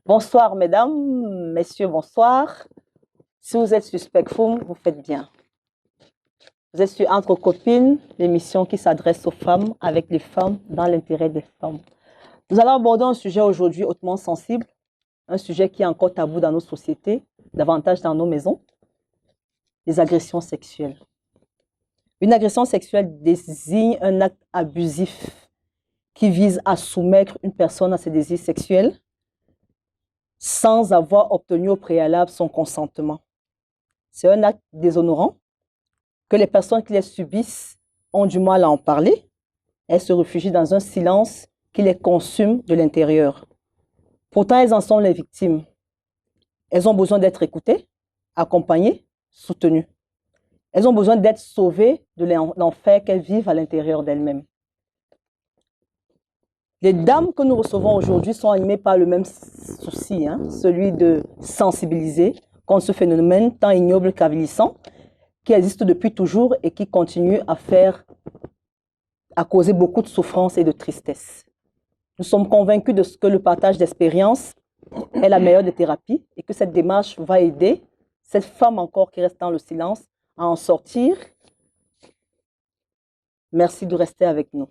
Bonsoir, mesdames, messieurs, bonsoir. Si vous êtes sur Spectrum, vous faites bien. Vous êtes sur Entre Copines, l'émission qui s'adresse aux femmes, avec les femmes, dans l'intérêt des femmes. Nous allons aborder un sujet aujourd'hui hautement sensible, un sujet qui est encore tabou dans nos sociétés, davantage dans nos maisons, les agressions sexuelles. Une agression sexuelle désigne un acte abusif qui vise à soumettre une personne à ses désirs sexuels sans avoir obtenu au préalable son consentement. C'est un acte déshonorant que les personnes qui les subissent ont du mal à en parler. Elles se réfugient dans un silence qui les consume de l'intérieur. Pourtant, elles en sont les victimes. Elles ont besoin d'être écoutées, accompagnées, soutenues. Elles ont besoin d'être sauvées de l'enfer qu'elles vivent à l'intérieur d'elles-mêmes. Les dames que nous recevons aujourd'hui sont animées par le même souci, celui de sensibiliser contre ce phénomène tant ignoble qu'avilissant, qui existe depuis toujours et qui continue à causer beaucoup de souffrance et de tristesse. Nous sommes convaincus de ce que le partage d'expériences est la meilleure des thérapies et que cette démarche va aider cette femme encore qui reste dans le silence à en sortir. Merci de rester avec nous.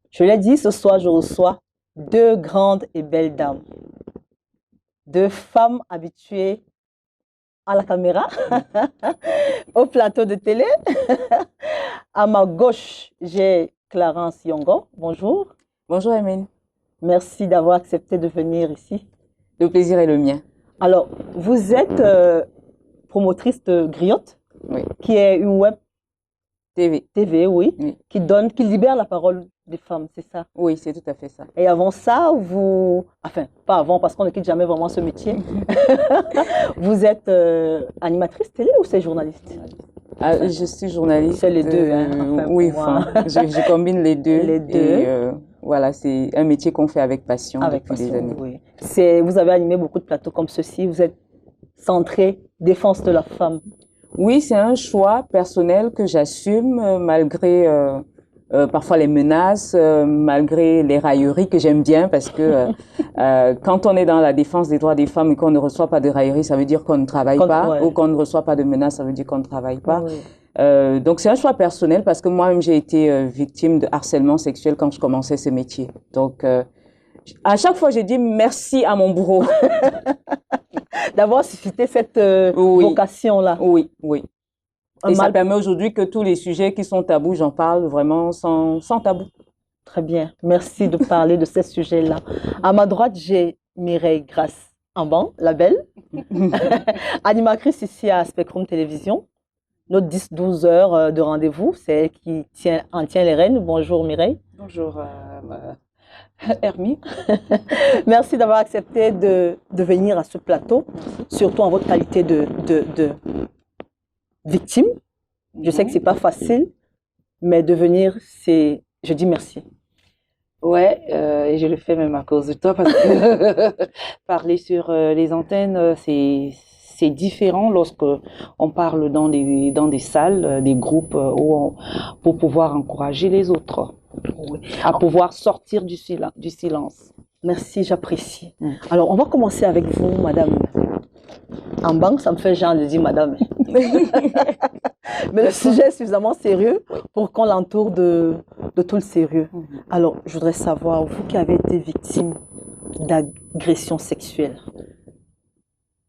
Je l'ai dit, ce soir, je reçois deux grandes et belles dames. Deux femmes habituées à la caméra, au plateau de télé. À ma gauche, j'ai Clarence Yongo. Bonjour. Bonjour, Emine. Merci d'avoir accepté de venir ici. Le plaisir est le mien. Alors, vous êtes promotrice de Griotte, oui, qui est une web TV, oui, qui libère la parole des femmes, c'est ça? Oui, c'est tout à fait ça. Et avant ça, enfin, pas avant, parce qu'on ne quitte jamais vraiment ce métier. Vous êtes animatrice télé ou c'est journaliste? Je suis journaliste. C'est les deux, enfin, oui, je combine les deux. Les deux. Et voilà, c'est un métier qu'on fait avec passion depuis des années. Oui. Vous avez animé beaucoup de plateaux comme ceci. Vous êtes centré défense de la femme. Oui, c'est un choix personnel que j'assume malgré parfois les menaces, malgré les railleries que j'aime bien parce que quand on est dans la défense des droits des femmes et qu'on ne reçoit pas de railleries, ça veut dire qu'on ne travaille pas, ou qu'on ne reçoit pas de menaces, ça veut dire qu'on ne travaille pas. Oui. Donc c'est un choix personnel parce que moi-même j'ai été victime de harcèlement sexuel quand je commençais ce métier. Donc à chaque fois j'ai dit merci à mon bourreau d'avoir suscité cette vocation-là. Oui, oui. Et ça permet aujourd'hui que tous les sujets qui sont tabous, j'en parle vraiment sans tabou. Très bien. Merci de parler de ces sujets-là. À ma droite, j'ai Mireille Grasse-Amban, la belle, animatrice ici à Spectrum Télévision. Notre 10-12 heures de rendez-vous, c'est elle qui en tient les rênes. Bonjour Mireille. Bonjour Hermie. Merci d'avoir accepté de venir à ce plateau, surtout en votre qualité de victime. Je sais que c'est pas facile, mais de venir, je dis merci. Ouais, et je le fais même à cause de toi parce que parler sur les antennes, c'est différent lorsque on parle dans des salles, des groupes pour pouvoir encourager les autres, à pouvoir sortir du silence. Merci, j'apprécie. Alors, on va commencer avec vous, madame. En banque, ça me fait genre de dire madame. Mais le sujet est suffisamment sérieux pour qu'on l'entoure de tout le sérieux. Alors, je voudrais savoir, vous qui avez été victime d'agression sexuelle,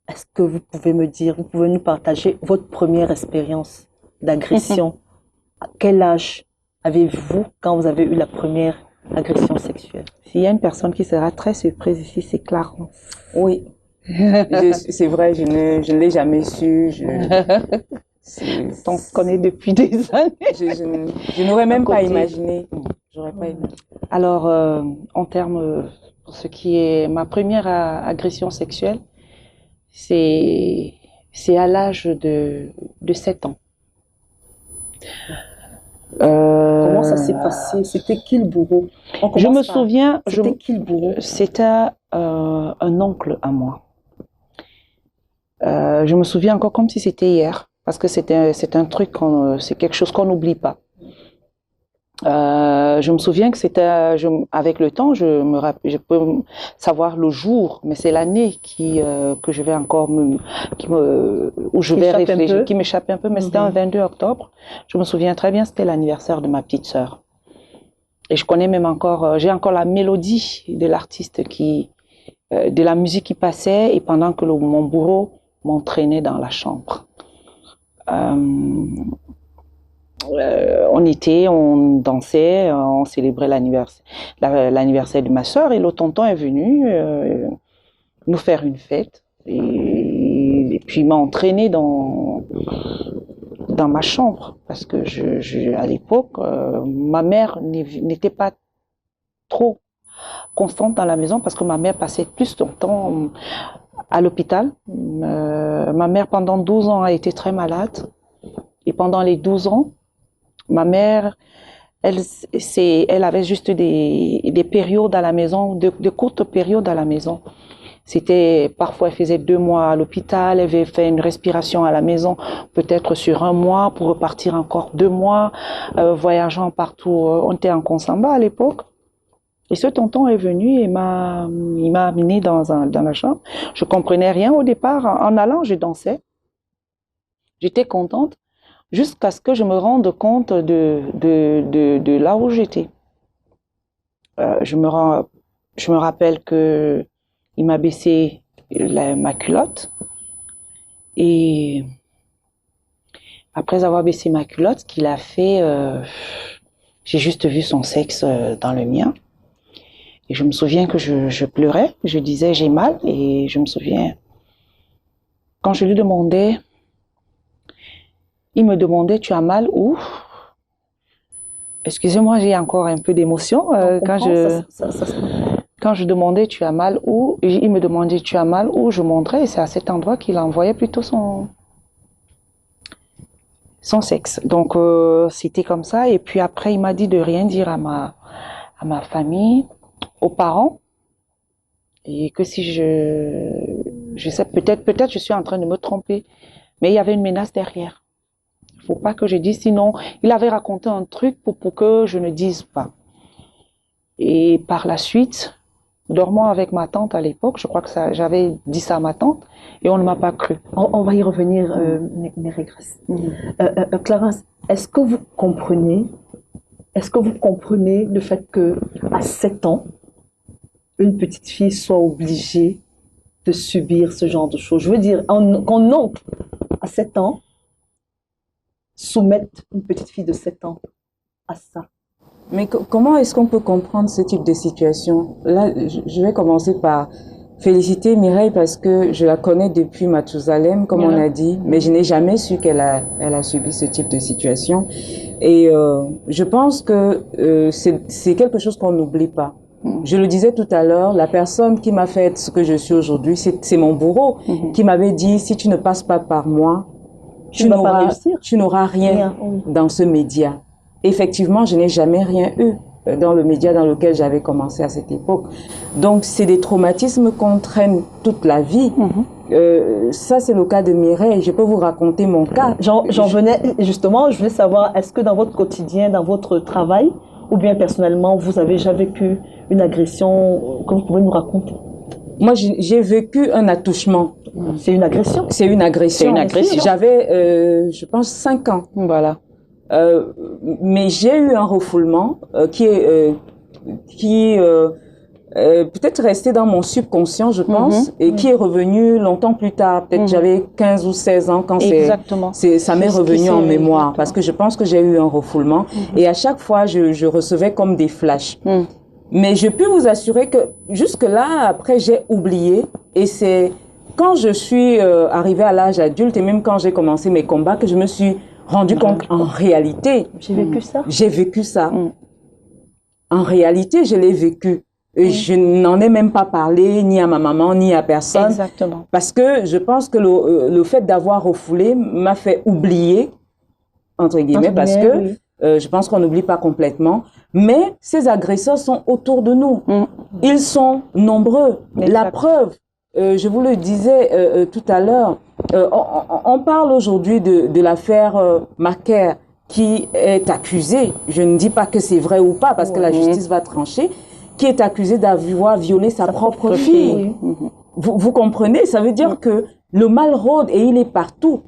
est-ce que vous pouvez nous partager votre première expérience d'agression? À quel âge avez-vous quand vous avez eu la première agression sexuelle? S'il y a une personne qui sera très surprise ici, c'est Clarence. Oui. C'est vrai, je ne l'ai jamais su. On se connaît depuis des années. Je n'aurais même pas imaginé. J'aurais pas imaginé. Alors, en termes, pour ce qui est ma première agression sexuelle, c'est à l'âge de 7 ans. Comment ça s'est passé? C'était qui le bourreau? Je me souviens, c'était qui le bourreau? C'était un oncle à moi. Je me souviens encore comme si c'était hier, parce que c'est un truc, c'est quelque chose qu'on n'oublie pas. Je me souviens que c'était, avec le temps, je peux savoir le jour, mais c'est l'année que je vais encore où je vais réfléchir, qui m'échappe un peu, mais c'était un 22 octobre. Je me souviens très bien, c'était l'anniversaire de ma petite sœur. Et je connais même encore, j'ai encore la mélodie de l'artiste de la musique qui passait, et pendant que mon bourreau m'entraînait dans la chambre. On dansait, on célébrait l'anniversaire de ma sœur, et le tonton est venu nous faire une fête, et puis il m'a entraîné dans ma chambre, parce que à l'époque, ma mère n'était pas trop constante dans la maison, parce que ma mère passait plus de temps à l'hôpital. Ma mère, pendant 12 ans, a été très malade. Et pendant les 12 ans, ma mère, elle avait juste des périodes à la maison, de courtes périodes à la maison. Parfois, elle faisait 2 mois à l'hôpital, elle avait fait une respiration à la maison, peut-être sur 1 mois, pour repartir encore 2 mois, voyageant partout. On était en Consamba à l'époque. Et ce tonton est venu et il m'a amené dans la chambre. Je comprenais rien au départ. En allant, je dansais. J'étais contente jusqu'à ce que je me rende compte de là où j'étais. Je me rappelle que il m'a baissé ma culotte. Et après avoir baissé ma culotte, ce qu'il a fait, j'ai juste vu son sexe dans le mien. Et je me souviens que je pleurais, je disais j'ai mal, et je me souviens, quand je lui demandais, il me demandait tu as mal où? Excusez-moi, j'ai encore un peu d'émotion. Quand je demandais tu as mal où, il me demandait tu as mal où, je montrais, et c'est à cet endroit qu'il envoyait plutôt son sexe. Donc c'était comme ça, et puis après il m'a dit de rien dire à ma famille, aux parents, et que si je sais, peut-être je suis en train de me tromper, mais il y avait une menace derrière. Il ne faut pas que je dise, sinon il avait raconté un truc pour que je ne dise pas. Et par la suite, dormant avec ma tante à l'époque, je crois que j'avais dit ça à ma tante, et on ne m'a pas cru. On va y revenir, mes régresses. Clarence, est-ce que vous comprenez le fait qu'à 7 ans, une petite fille soit obligée de subir ce genre de choses? Je veux dire, qu'un oncle à 7 ans soumette une petite fille de 7 ans à ça. Mais comment est-ce qu'on peut comprendre ce type de situation? Là, je vais commencer par féliciter Mireille parce que je la connais depuis Mathusalem, comme on a dit, mais je n'ai jamais su qu'elle a subi ce type de situation. Et je pense que c'est quelque chose qu'on n'oublie pas. Je le disais tout à l'heure, la personne qui m'a fait ce que je suis aujourd'hui, c'est mon bourreau qui m'avait dit, si tu ne passes pas par moi, tu n'auras rien dans ce média. Effectivement, je n'ai jamais rien eu dans le média dans lequel j'avais commencé à cette époque. Donc, c'est des traumatismes qu'on traîne toute la vie. Ça, c'est le cas de Mireille. Je peux vous raconter mon cas. J'en venais, justement, je voulais savoir, est-ce que dans votre quotidien, dans votre travail, ou bien personnellement, vous avez déjà vécu une agression que vous pouvez nous raconter? Moi, j'ai vécu un attouchement. C'est une agression? C'est une agression. C'est une agression. J'avais, je pense, 5 ans. Voilà. Mais j'ai eu un refoulement qui est peut-être resté dans mon subconscient, je pense, et qui est revenu longtemps plus tard. Peut-être j'avais 15 ou 16 ans quand ça m'est revenu en mémoire, parce que je pense que j'ai eu un refoulement. Et à chaque fois, je recevais comme des flashs. Mais je peux vous assurer que jusque-là, après, j'ai oublié. Et c'est quand je suis arrivée à l'âge adulte, et même quand j'ai commencé mes combats, que je me suis rendu compte en réalité. J'ai vécu ça. J'ai vécu ça. En réalité, je l'ai vécu. Et je n'en ai même pas parlé ni à ma maman, ni à personne. Exactement. Parce que je pense que le fait d'avoir refoulé m'a fait oublier, entre guillemets, parce que je pense qu'on n'oublie pas complètement. Mais ces agresseurs sont autour de nous. Ils sont nombreux. La preuve, je vous le disais tout à l'heure, on parle aujourd'hui de l'affaire Macaire qui est accusée, je ne dis pas que c'est vrai ou pas parce que la justice va trancher, qui est accusée d'avoir violé sa propre fille. Vous comprenez? Ça veut dire que le mal rôde et il est partout.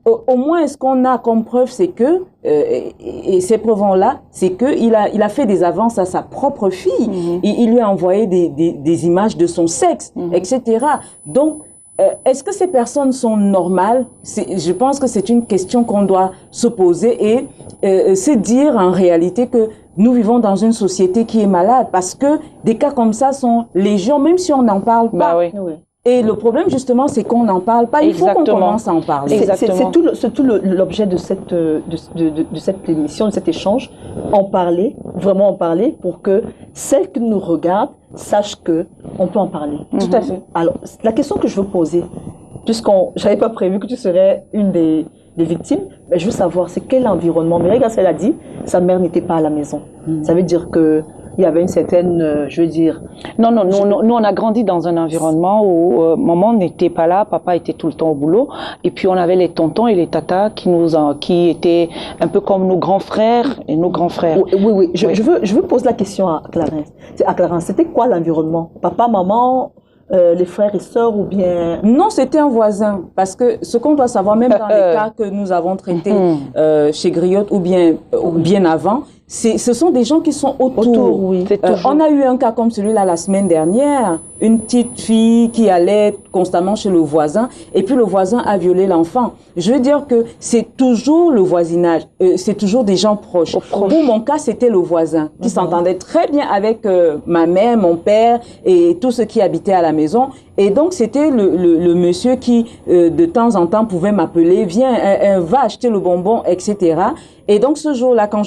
Au moins, ce qu'on a comme preuve, c'est que, et ces preuves-là, c'est qu'il a fait des avances à sa propre fille. Il lui a envoyé des images de son sexe, etc. Donc, est-ce que ces personnes sont normales? Je pense que c'est une question qu'on doit se poser et se dire en réalité que nous vivons dans une société qui est malade parce que des cas comme ça sont légion, même si on n'en parle pas. Bah oui. Et le problème, justement, c'est qu'on n'en parle pas. Il faut qu'on commence à en parler. C'est tout l'objet de cette émission, de cet échange. En parler, vraiment en parler, pour que celles qui nous regardent sachent qu'on peut en parler. Tout à fait. Alors, la question que je veux poser, je n'avais pas prévu que tu serais une des victimes, mais je veux savoir, c'est quel environnement. Mireille Grace, elle a dit, sa mère n'était pas à la maison. Ça veut dire que il y avait une certaine, je veux dire... Non, nous, on a grandi dans un environnement où maman n'était pas là, papa était tout le temps au boulot. Et puis, on avait les tontons et les tatas qui étaient un peu comme nos grands frères et nos grands frères. Oui. Je veux poser la question à Clarence. C'était quoi l'environnement? Papa, maman, les frères et sœurs ou bien... Non, c'était un voisin. Parce que ce qu'on doit savoir, même dans les cas que nous avons traités chez Griotte ou bien avant, ce sont des gens qui sont autour. Oui. On a eu un cas comme celui-là la semaine dernière, une petite fille qui allait constamment chez le voisin et puis le voisin a violé l'enfant. Je veux dire que c'est toujours le voisinage, c'est toujours des gens proches. Pour mon cas, c'était le voisin qui s'entendait très bien avec ma mère, mon père et tous ceux qui habitaient à la maison. Et donc, c'était le monsieur qui, de temps en temps, pouvait m'appeler, viens, va acheter le bonbon, etc. Et donc, ce jour-là, quand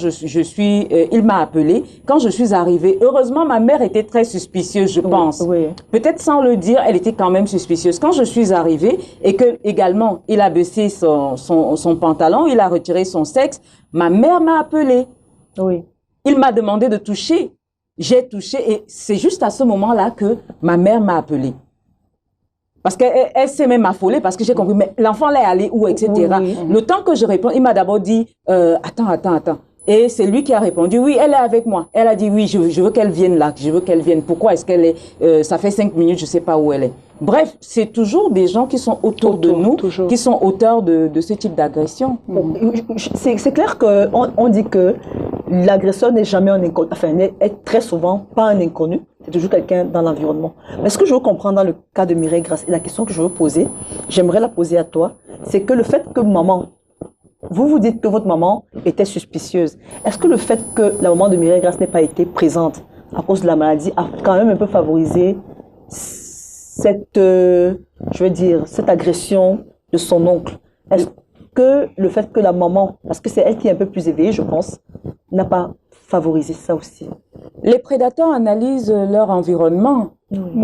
il m'a appelé. Quand je suis arrivée, heureusement, ma mère était très suspicieuse, je pense. Oui. Peut-être sans le dire, elle était quand même suspicieuse. Quand je suis arrivée et que, également, il a baissé son pantalon, il a retiré son sexe, ma mère m'a appelé. Oui. Il m'a demandé de toucher. J'ai touché et c'est juste à ce moment-là que ma mère m'a appelé. Parce qu'elle s'est même affolée parce que j'ai compris, mais l'enfant là est allé où, etc. Oui. Le temps que je réponds, il m'a d'abord dit, attends. Et c'est lui qui a répondu, oui, elle est avec moi. Elle a dit, oui, je veux qu'elle vienne là, je veux qu'elle vienne. Pourquoi est-ce qu'elle est, ça fait 5 minutes, je ne sais pas où elle est. Bref, c'est toujours des gens qui sont autour de nous, qui sont auteurs de ce type d'agression. C'est clair qu'on dit que l'agresseur n'est jamais un inconnu, enfin, n'est très souvent pas un inconnu. C'est toujours quelqu'un dans l'environnement. Mais ce que je veux comprendre dans le cas de Mireille Grace, et la question que je veux poser, j'aimerais la poser à toi, c'est que le fait que maman, vous dites que votre maman était suspicieuse, est-ce que le fait que la maman de Mireille Grace n'ait pas été présente à cause de la maladie a quand même un peu favorisé cette agression de son oncle? Est-ce que le fait que la maman, parce que c'est elle qui est un peu plus éveillée, je pense, n'a pas favorisé ça aussi? Les prédateurs analysent leur environnement.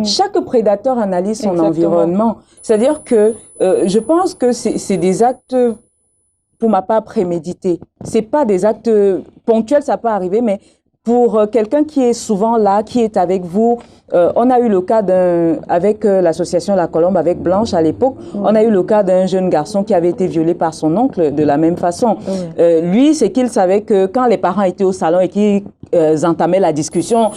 Chaque prédateur analyse son environnement. C'est-à-dire que je pense que c'est des actes, pour ma part, prémédités. C'est pas des actes ponctuels, ça peut arriver, mais pour quelqu'un qui est souvent là, qui est avec vous, on a eu le cas avec l'association La Colombe, avec Blanche à l'époque, on a eu le cas d'un jeune garçon qui avait été violé par son oncle de la même façon. Lui, c'est qu'il savait que quand les parents étaient au salon et qu'ils entamaient la discussion,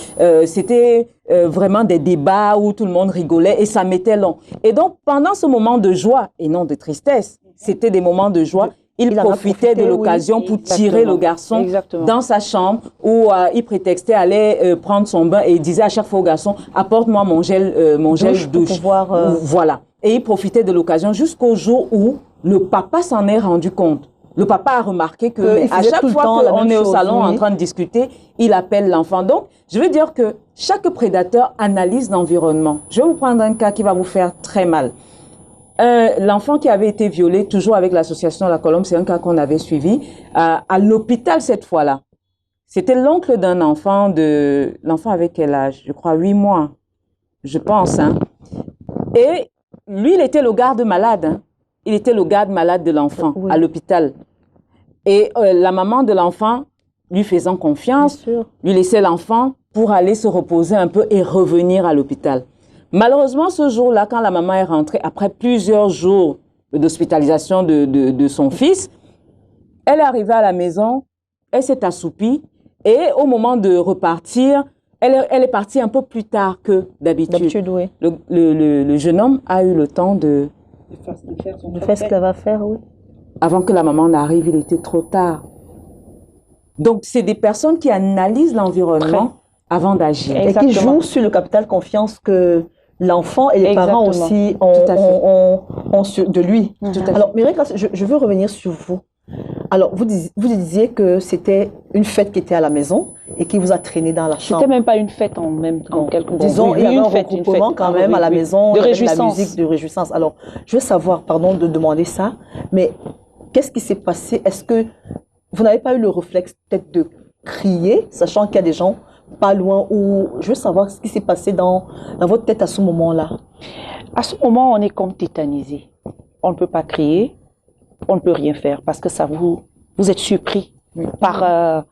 c'était vraiment des débats où tout le monde rigolait et ça mettait long. Et donc, pendant ce moment de joie, et non de tristesse, c'était des moments de joie, il profitait de l'occasion pour tirer le garçon dans sa chambre où il prétextait aller prendre son bain et il disait à chaque fois au garçon, apporte-moi mon gel douche. Voilà. Et il profitait de l'occasion jusqu'au jour où le papa s'en est rendu compte. Le papa a remarqué que à chaque fois qu'on est au salon en train de discuter, il appelle l'enfant. Donc, je veux dire que chaque prédateur analyse l'environnement. Je vais vous prendre un cas qui va vous faire très mal. L'enfant qui avait été violé, toujours avec l'association La Colombe, c'est un cas qu'on avait suivi, à l'hôpital cette fois-là. C'était l'oncle d'un enfant l'enfant avait quel âge? Je crois 8 mois, je pense. Hein. Et lui, il était le garde malade. Hein. Il était le garde malade de l'enfant à l'hôpital. Et la maman de l'enfant lui faisant Bien confiance, sûr. lui laisser l'enfant pour aller se reposer un peu et revenir à l'hôpital. Malheureusement, ce jour-là, quand la maman est rentrée, après plusieurs jours d'hospitalisation de son fils, elle est arrivée à la maison, elle s'est assoupie et au moment de repartir, elle est partie un peu plus tard que d'habitude. D'habitude, oui. Le jeune homme a eu le temps De faire ce qu'elle va faire, oui. Avant que la maman n'arrive, il était trop tard. Donc, c'est des personnes qui analysent l'environnement avant d'agir. Et qui Exactement. jouent sur le capital confiance que l'enfant et les parents Exactement. aussi Tout à fait. ont de lui. Tout à fait. Alors, Mireille, je veux revenir sur vous. Alors, vous disiez que c'était une fête qui était à la maison et qui vous a traîné dans la chambre. C'était même pas une fête en quelque Disons, il y avait un regroupement quand même à la maison, de il y avait de la réjouissance. musique, de réjouissance. Alors, je veux savoir, pardon de demander ça, mais qu'est-ce qui s'est passé? Est-ce que vous n'avez pas eu le réflexe peut-être de crier, sachant qu'il y a des gens pas loin, ou je veux savoir ce qui s'est passé dans votre tête à ce moment-là? À ce moment, on est comme tétanisé. On ne peut pas crier, on ne peut rien faire parce que ça vous êtes surpris par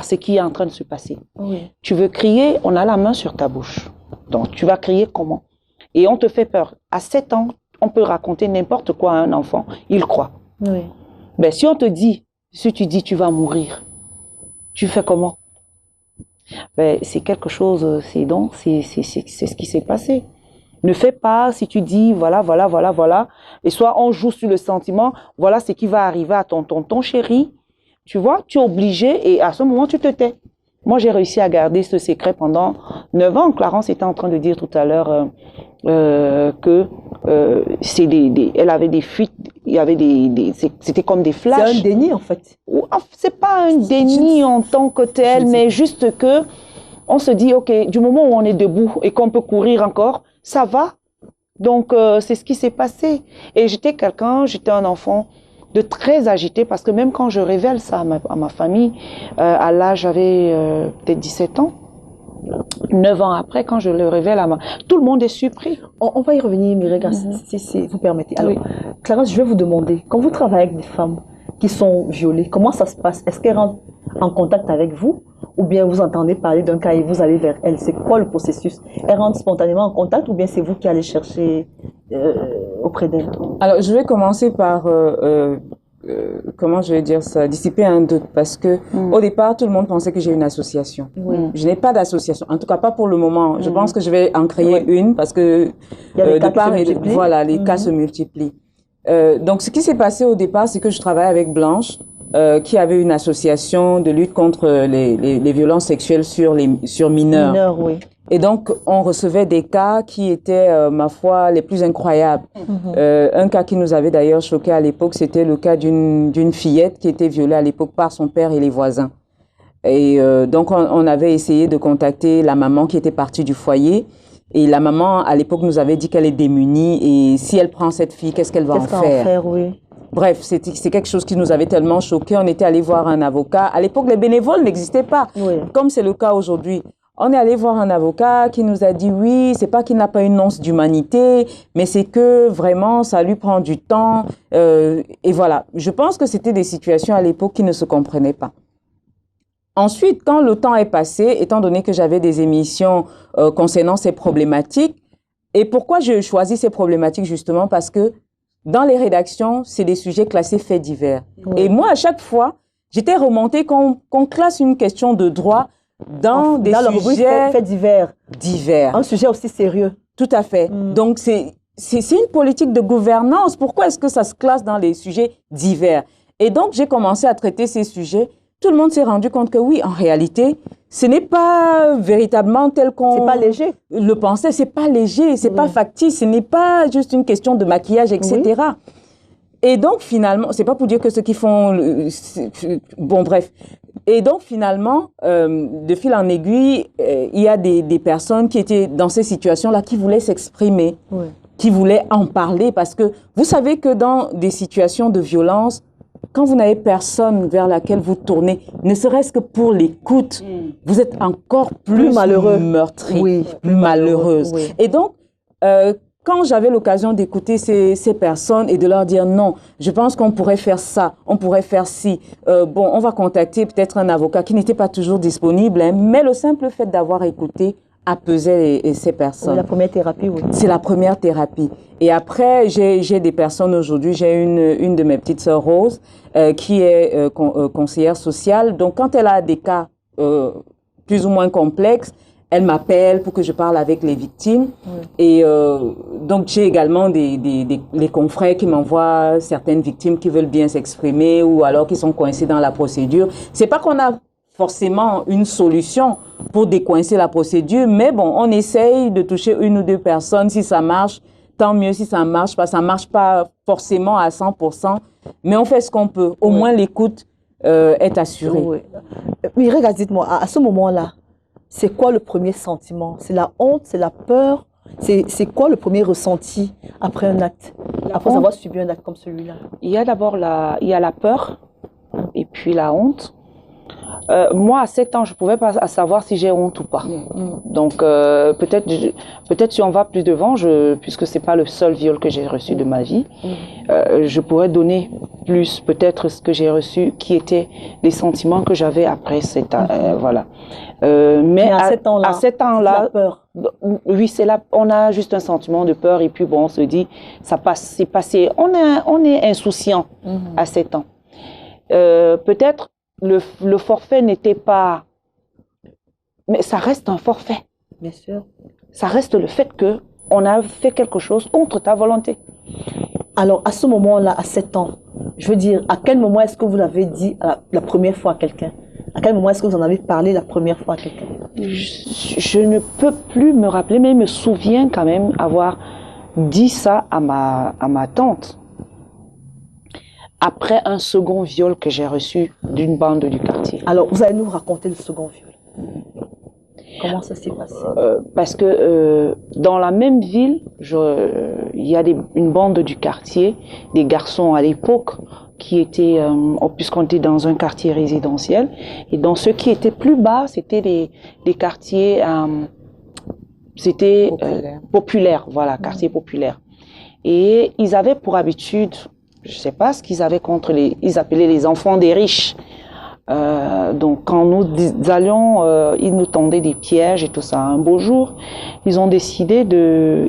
ce qui est en train de se passer. Oui. Tu veux crier, on a la main sur ta bouche. Donc, tu vas crier comment? Et on te fait peur. À 7 ans, on peut raconter n'importe quoi à un enfant. Il croit. Oui. Ben, si on te dit, si tu dis tu vas mourir, tu fais comment? Ben, c'est quelque chose, c'est ce qui s'est passé. Ne fais pas si tu dis voilà, voilà, voilà, voilà. Et soit on joue sur le sentiment, voilà ce qui va arriver à ton chéri. Tu vois, tu es obligé et à ce moment, tu te tais. Moi, j'ai réussi à garder ce secret pendant 9 ans. Clarence était en train de dire tout à l'heure que elle avait des fuites, il y avait c'était comme des flashs. C'est un déni, en fait. C'est pas un déni en tant que tel, mais juste que on se dit, OK, du moment où on est debout et qu'on peut courir encore, ça va. Donc, c'est ce qui s'est passé. Et j'étais un enfant de très agité parce que même quand je révèle ça à ma famille, à l'âge, j'avais peut-être 17 ans, 9 ans après, quand je le révèle tout le monde est surpris. On va y revenir, Mireille, si vous permettez. Alors, Oui. Clarence, je vais vous demander, quand vous travaillez avec des femmes qui sont violées, comment ça se passe? Est-ce qu'elles rentrent en contact avec vous? Ou bien vous entendez parler d'un cas et vous allez vers elles? C'est quoi le processus? Elles rentrent spontanément en contact ou bien c'est vous qui allez chercher auprès d'elles? Alors, je vais commencer par, comment je vais dire ça, dissiper un doute. Parce que au départ, tout le monde pensait que j'ai une association. Je n'ai pas d'association, en tout cas pas pour le moment. Je pense que je vais en créer une parce que Il y a des cas de part qui se multiplient. voilà, les cas se multiplient. Donc, ce qui s'est passé au départ, c'est que je travaille avec Blanche, qui avait une association de lutte contre les violences sexuelles sur mineurs. Mineurs, oui. Et donc, on recevait des cas qui étaient, ma foi, les plus incroyables. Un cas qui nous avait d'ailleurs choqué à l'époque, c'était le cas d'une fillette qui était violée à l'époque par son père et les voisins. Et donc, on avait essayé de contacter la maman qui était partie du foyer. Et la maman, à l'époque, nous avait dit qu'elle est démunie. Et si elle prend cette fille, qu'est-ce qu'elle va en faire? Oui. Bref, c'est quelque chose qui nous avait tellement choqués. On était allé voir un avocat. À l'époque, les bénévoles n'existaient pas, Oui. comme c'est le cas aujourd'hui. On est allé voir un avocat qui nous a dit oui, c'est pas qu'il n'a pas une once d'humanité, mais c'est que vraiment ça lui prend du temps. Et voilà, je pense que c'était des situations à l'époque qui ne se comprenaient pas. Ensuite, quand le temps est passé, étant donné que j'avais des émissions concernant ces problématiques, et pourquoi je choisis ces problématiques justement parce que dans les rédactions, c'est des sujets classés faits divers. Oui. Et moi, à chaque fois, j'étais remontée qu'on classe une question de droit dans des sujets faits divers. Un sujet aussi sérieux. Tout à fait. Donc, c'est une politique de gouvernance. Pourquoi est-ce que ça se classe dans les sujets divers? Et donc, j'ai commencé à traiter ces sujets. Tout le monde s'est rendu compte que oui, en réalité, ce n'est pas véritablement tel qu'on C'est pas léger. le pensait. C'est pas léger, c'est pas factice, ce n'est pas juste une question de maquillage, etc. Oui. Et donc, finalement, c'est pas pour dire que ceux qui font... bon, bref. Et donc, finalement, de fil en aiguille, il y a des personnes qui étaient dans ces situations-là qui voulaient s'exprimer, qui voulaient en parler. Parce que vous savez que dans des situations de violence, quand vous n'avez personne vers laquelle vous tournez, ne serait-ce que pour l'écoute, vous êtes encore plus malheureux, meurtri, plus malheureuse. Oui. Et donc, quand j'avais l'occasion d'écouter ces personnes et de leur dire non, je pense qu'on pourrait faire ça, on pourrait faire ci, bon, on va contacter peut-être un avocat qui n'était pas toujours disponible, hein, mais le simple fait d'avoir écouté apaisait ces personnes. Oui, la première thérapie, oui. C'est la première thérapie. Et après, j'ai des personnes aujourd'hui, j'ai une de mes petites sœurs Rose qui est conseillère sociale. Donc, quand elle a des cas plus ou moins complexes, elle m'appelle pour que je parle avec les victimes. Oui. Et donc, j'ai également les confrères qui m'envoient certaines victimes qui veulent bien s'exprimer ou alors qui sont coincées dans la procédure. C'est pas qu'on a forcément une solution pour décoincer la procédure, mais bon, on essaye de toucher une ou deux personnes. Si ça marche, tant mieux. Si ça marche pas forcément à 100%, mais on fait ce qu'on peut. Au moins, l'écoute est assurée. Oui. Mireille, dites-moi, à ce moment-là, c'est quoi le premier sentiment? C'est la honte, c'est la peur? C'est quoi le premier ressenti après un acte, après avoir subi un acte comme celui-là? Il y a d'abord la peur et puis la honte. Moi, à 7 ans, je ne pouvais pas savoir si j'ai honte ou pas. Donc, peut-être si on va plus devant, puisque ce n'est pas le seul viol que j'ai reçu de ma vie, je pourrais donner plus, peut-être ce que j'ai reçu, qui étaient les sentiments que j'avais après cette... voilà. Mais à 7 ans-là, la peur. Oui, on a juste un sentiment de peur et puis bon, on se dit, ça passe, c'est passé. On est insouciant à 7 ans. Peut-être le forfait n'était pas... Mais ça reste un forfait. Bien sûr. Ça reste le fait qu'on a fait quelque chose contre ta volonté. Alors, à ce moment-là, à 7 ans, je veux dire, à quel moment est-ce que vous l'avez dit la première fois à quelqu'un? À quel moment est-ce que vous en avez parlé la première fois à quelqu'un? Je ne peux plus me rappeler, mais je me souviens quand même avoir dit ça à ma tante. Après un second viol que j'ai reçu d'une bande du quartier. Alors, vous allez nous raconter le second viol. Comment ça s'est passé? Parce que dans la même ville, il y a une bande du quartier, des garçons à l'époque, qui étaient, puisqu'on était dans un quartier résidentiel, et dans ceux qui étaient plus bas, c'était des quartiers populaires, voilà, quartiers populaires. Et ils avaient pour habitude, je ne sais pas ce qu'ils avaient contre ils appelaient les enfants des riches. Donc quand nous allions, ils nous tendaient des pièges et tout ça. Un beau jour, ils ont décidé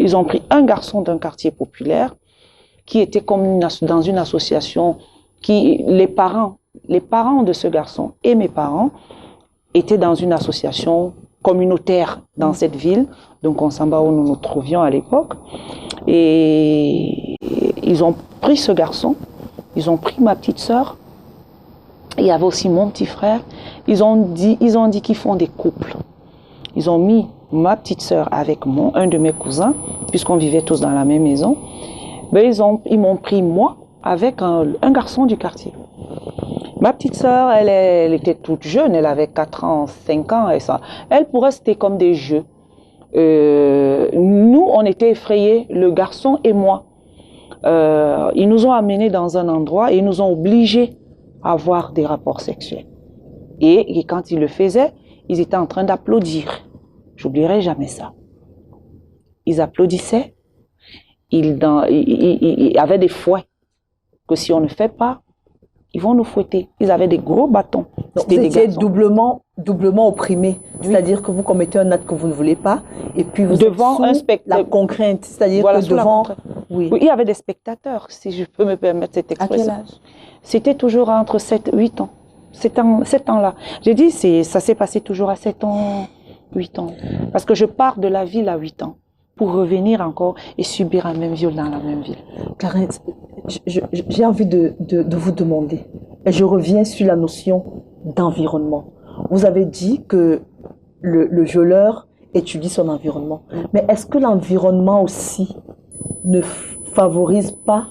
ils ont pris un garçon d'un quartier populaire qui était comme dans une association les parents de ce garçon et mes parents étaient dans une association communautaire dans cette ville, donc en Samba où nous nous trouvions à l'époque. Et ils ont pris ce garçon, ils ont pris ma petite sœur, il y avait aussi mon petit frère. Ils ont dit qu'ils font des couples. Ils ont mis ma petite sœur avec un de mes cousins, puisqu'on vivait tous dans la même maison. Mais ils m'ont pris moi avec un garçon du quartier. Ma petite sœur, elle était toute jeune, elle avait 4 ans, 5 ans. Et ça. Elle, pour elle, c'était comme des jeux. Nous, on était effrayés, le garçon et moi. Ils nous ont amenés dans un endroit et ils nous ont obligés à avoir des rapports sexuels. Et quand ils le faisaient, ils étaient en train d'applaudir. J'oublierai jamais ça. Ils applaudissaient. Ils avaient des fouets. Que si on ne fait pas, ils vont nous fouetter. Ils avaient des gros bâtons. Donc vous étiez doublement opprimé. Oui. C'est-à-dire que vous commettez un acte que vous ne voulez pas, et puis vous devant êtes sous la contrainte. C'est-à-dire voilà, que devant... Oui, il y avait des spectateurs, si je peux me permettre cette expression. À quel âge? C'était toujours entre 7 et 8 ans. 7 ans-là. J'ai dit, ça s'est passé toujours à 7 ans, 8 ans. Parce que je pars de la ville à 8 ans pour revenir encore et subir un même viol dans la même ville. Clarence, j'ai envie de vous demander, et je reviens sur la notion d'environnement. Vous avez dit que le violeur étudie son environnement. Mais est-ce que l'environnement aussi ne favorise pas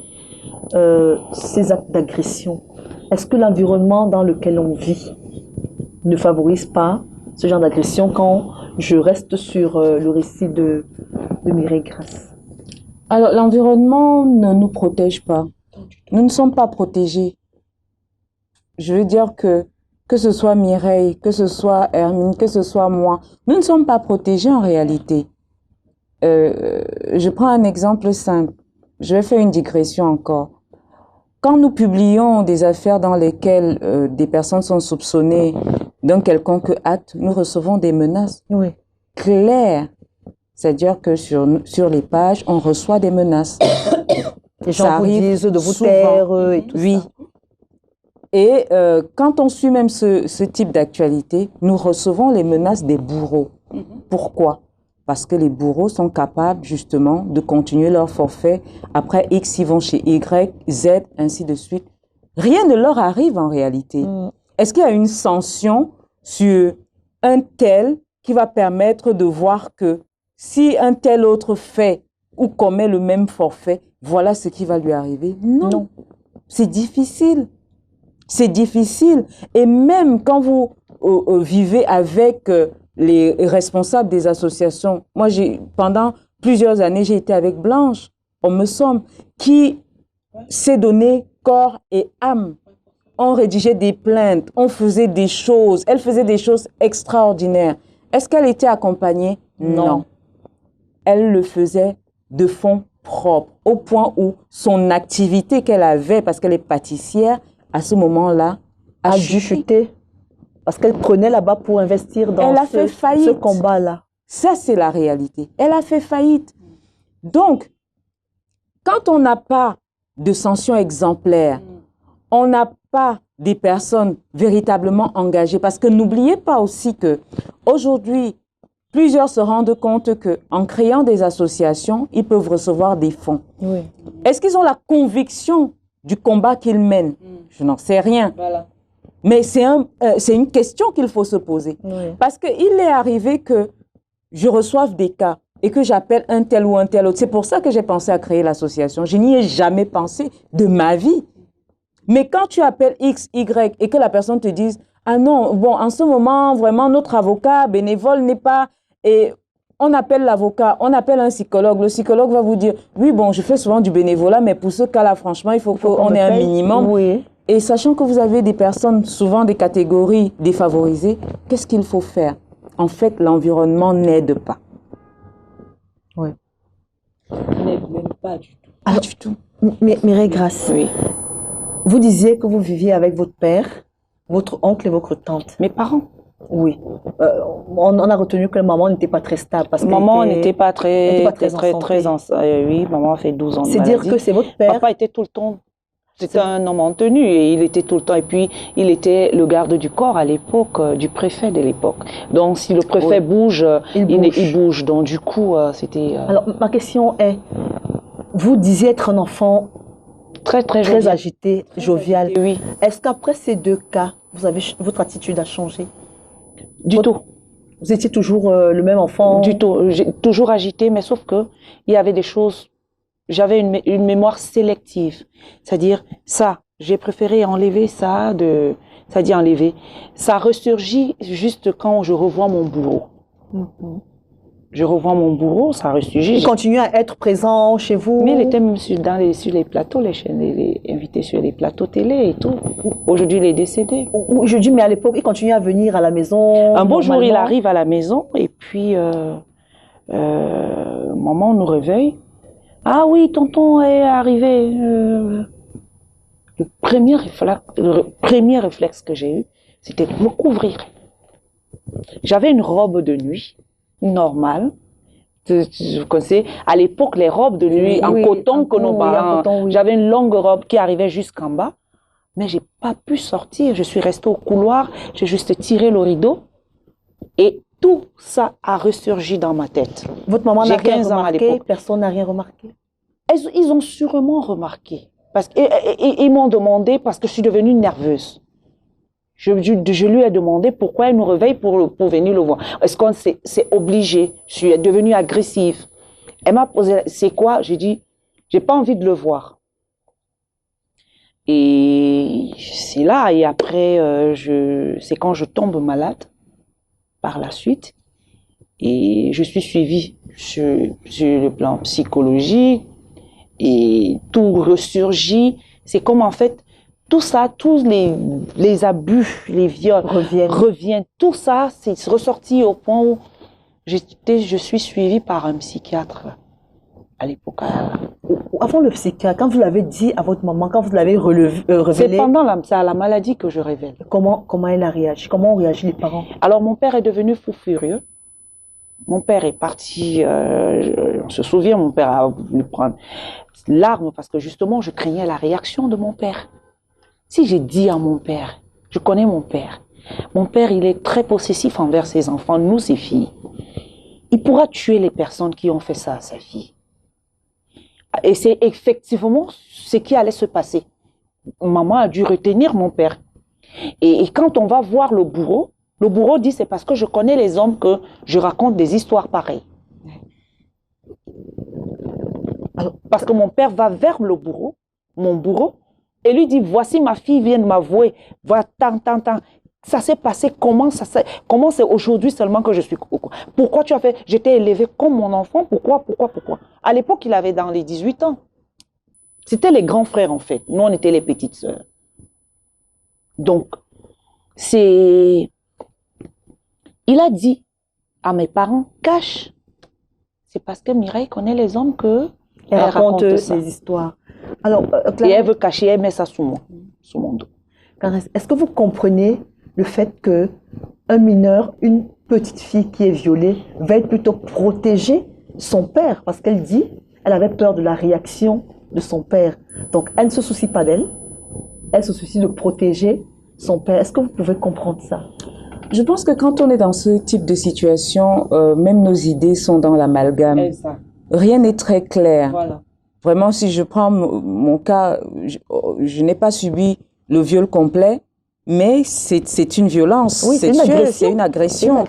ces actes d'agression? Est-ce que l'environnement dans lequel on vit ne favorise pas ce genre d'agression quand je reste sur le récit de Mireille Grace? Alors, l'environnement ne nous protège pas. Nous ne sommes pas protégés. Je veux dire que ce soit Mireille, que ce soit Hermine, que ce soit moi, nous ne sommes pas protégés en réalité. Je prends un exemple simple. Je vais faire une digression encore. Quand nous publions des affaires dans lesquelles des personnes sont soupçonnées d'un quelconque acte, nous recevons des menaces claires. C'est-à-dire que sur les pages, on reçoit des menaces. Les gens vous disent de vous taire et tout ça. Et quand on suit même ce type d'actualité, nous recevons les menaces des bourreaux. Pourquoi? Parce que les bourreaux sont capables justement de continuer leur forfait. Après X, ils vont chez Y, Z, ainsi de suite. Rien ne leur arrive en réalité. Est-ce qu'il y a une sanction sur un tel qui va permettre de voir que si un tel autre fait ou commet le même forfait, voilà ce qui va lui arriver? Non. C'est difficile. C'est difficile. Et même quand vous vivez avec les responsables des associations, moi, pendant plusieurs années, j'ai été avec Blanche, Homme Somme, qui s'est donné corps et âme. On rédigeait des plaintes, on faisait des choses, elle faisait des choses extraordinaires. Est-ce qu'elle était accompagnée? Non. Elle le faisait de fonds propres, au point où son activité qu'elle avait, parce qu'elle est pâtissière, à ce moment-là, a dû chuter. Parce qu'elle prenait là-bas pour investir dans ce combat-là. Ça, c'est la réalité. Elle a fait faillite. Donc, quand on n'a pas de sanctions exemplaires, on n'a pas des personnes véritablement engagées, parce que n'oubliez pas aussi que aujourd'hui, plusieurs se rendent compte qu'en créant des associations, ils peuvent recevoir des fonds. Est-ce qu'ils ont la conviction du combat qu'ils mènent? Je n'en sais rien. Mais c'est une question qu'il faut se poser. Parce qu'il est arrivé que je reçoive des cas et que j'appelle un tel ou un tel autre. C'est pour ça que j'ai pensé à créer l'association. Je n'y ai jamais pensé de ma vie. Mais quand tu appelles X, Y et que la personne te dise « Ah non, bon, en ce moment, vraiment, notre avocat bénévole n'est pas… » Et on appelle l'avocat, on appelle un psychologue. Le psychologue va vous dire « Oui, bon, je fais souvent du bénévolat, mais pour ce cas-là, franchement, il faut qu'on ait un minimum. » Et sachant que vous avez des personnes, souvent des catégories défavorisées, qu'est-ce qu'il faut faire? En fait, l'environnement n'aide pas. N'aide même pas du tout. Pas du tout. Mireille Grace, vous disiez que vous viviez avec votre père, votre oncle et votre tante. Mes parents? Oui. On a retenu que maman n'était pas très stable. Parce maman n'était pas très oui, maman a fait 12 ans de maladie. C'est dire que c'est votre père. Papa était tout le temps. C'était un homme en tenue et il était tout le temps. Et puis, il était le garde du corps à l'époque, du préfet de l'époque. Donc, si le préfet bouge, il bouge. Donc, du coup, c'était… Alors, ma question est, vous disiez être un enfant très agité, jovial. Oui. Est-ce qu'après ces deux cas, votre attitude a changé? Du tout. Vous étiez toujours le même enfant? Du tout. J'ai toujours agité, mais sauf que il y avait des choses… J'avais une mémoire sélective. C'est-à-dire, ça, j'ai préféré enlever ça, c'est-à-dire enlever. Ça ressurgit juste quand je revois mon bourreau. Je revois mon bourreau, ça ressurgit. Il continue à être présent chez vous? Mais il était même sur les plateaux, les chaînes, invité sur les plateaux télé et tout. Aujourd'hui, il est décédé. Je dis, mais à l'époque, il continue à venir à la maison? Un beau jour, il arrive à la maison et puis, maman nous réveille. Ah oui, tonton est arrivé. Le premier réflexe que j'ai eu, c'était de me couvrir. J'avais une robe de nuit normale. Vous connaissez, à l'époque, les robes de nuit en coton que nos parents… J'avais une longue robe qui arrivait jusqu'en bas, mais j'ai pas pu sortir. Je suis restée au couloir, j'ai juste tiré le rideau et tout ça a ressurgi dans ma tête. Votre maman n'a rien remarqué? Personne n'a rien remarqué? Ils ont sûrement remarqué. Ils m'ont demandé parce que je suis devenue nerveuse. Je lui ai demandé pourquoi elle nous réveille pour venir le voir. Est-ce qu'on c'est obligé? Je suis devenue agressive. Elle m'a posé, c'est quoi? J'ai dit, j'ai pas envie de le voir. Et c'est là, et après, c'est quand je tombe malade, par la suite, et je suis suivie sur le plan psychologique, et tout ressurgit. C'est comme en fait, tout ça, tous les abus, les viols reviennent. Tout ça, c'est ressorti au point où Je suis suivie par un psychiatre à l'époque. Avant le psychiatre, quand vous l'avez dit à votre maman, quand vous l'avez C'est révélé, pendant la maladie que je révèle. comment elle a réagi? Comment ont réagi les parents? Alors, mon père est devenu fou furieux. Mon père est parti, on se souvient, mon père a voulu prendre l'arme parce que justement, je craignais la réaction de mon père. Si j'ai dit à mon père, je connais mon père, il est très possessif envers ses enfants, nous, ses filles. Il pourra tuer les personnes qui ont fait ça à sa fille. Et c'est effectivement ce qui allait se passer. Maman a dû retenir mon père. Et quand on va voir le bourreau dit c'est parce que je connais les hommes que je raconte des histoires pareilles. Alors, parce que mon père va vers le bourreau, mon bourreau, et lui dit voici ma fille vient de m'avouer, voilà tant. Ça s'est passé comment c'est aujourd'hui seulement que je suis... Pourquoi tu as fait... J'étais élevée comme mon enfant, pourquoi? À l'époque, il avait dans les 18 ans. C'était les grands frères, en fait. Nous, on était les petites sœurs. Donc, il a dit à mes parents, cache. C'est parce que Mireille connaît les hommes que elle raconte les histoires. Alors, et elle veut cacher, elle met ça sous mon dos. Est-ce que vous comprenez le fait que un mineur, une petite fille qui est violée, va être plutôt protéger son père? Parce qu'elle dit, elle avait peur de la réaction de son père. Donc, elle ne se soucie pas d'elle. Elle se soucie de protéger son père. Est-ce que vous pouvez comprendre ça? Je pense que quand on est dans ce type de situation, même nos idées sont dans l'amalgame. Rien n'est très clair. Voilà. Vraiment, si je prends mon cas, je n'ai pas subi le viol complet, mais c'est une violence. Oui, c'est une agression.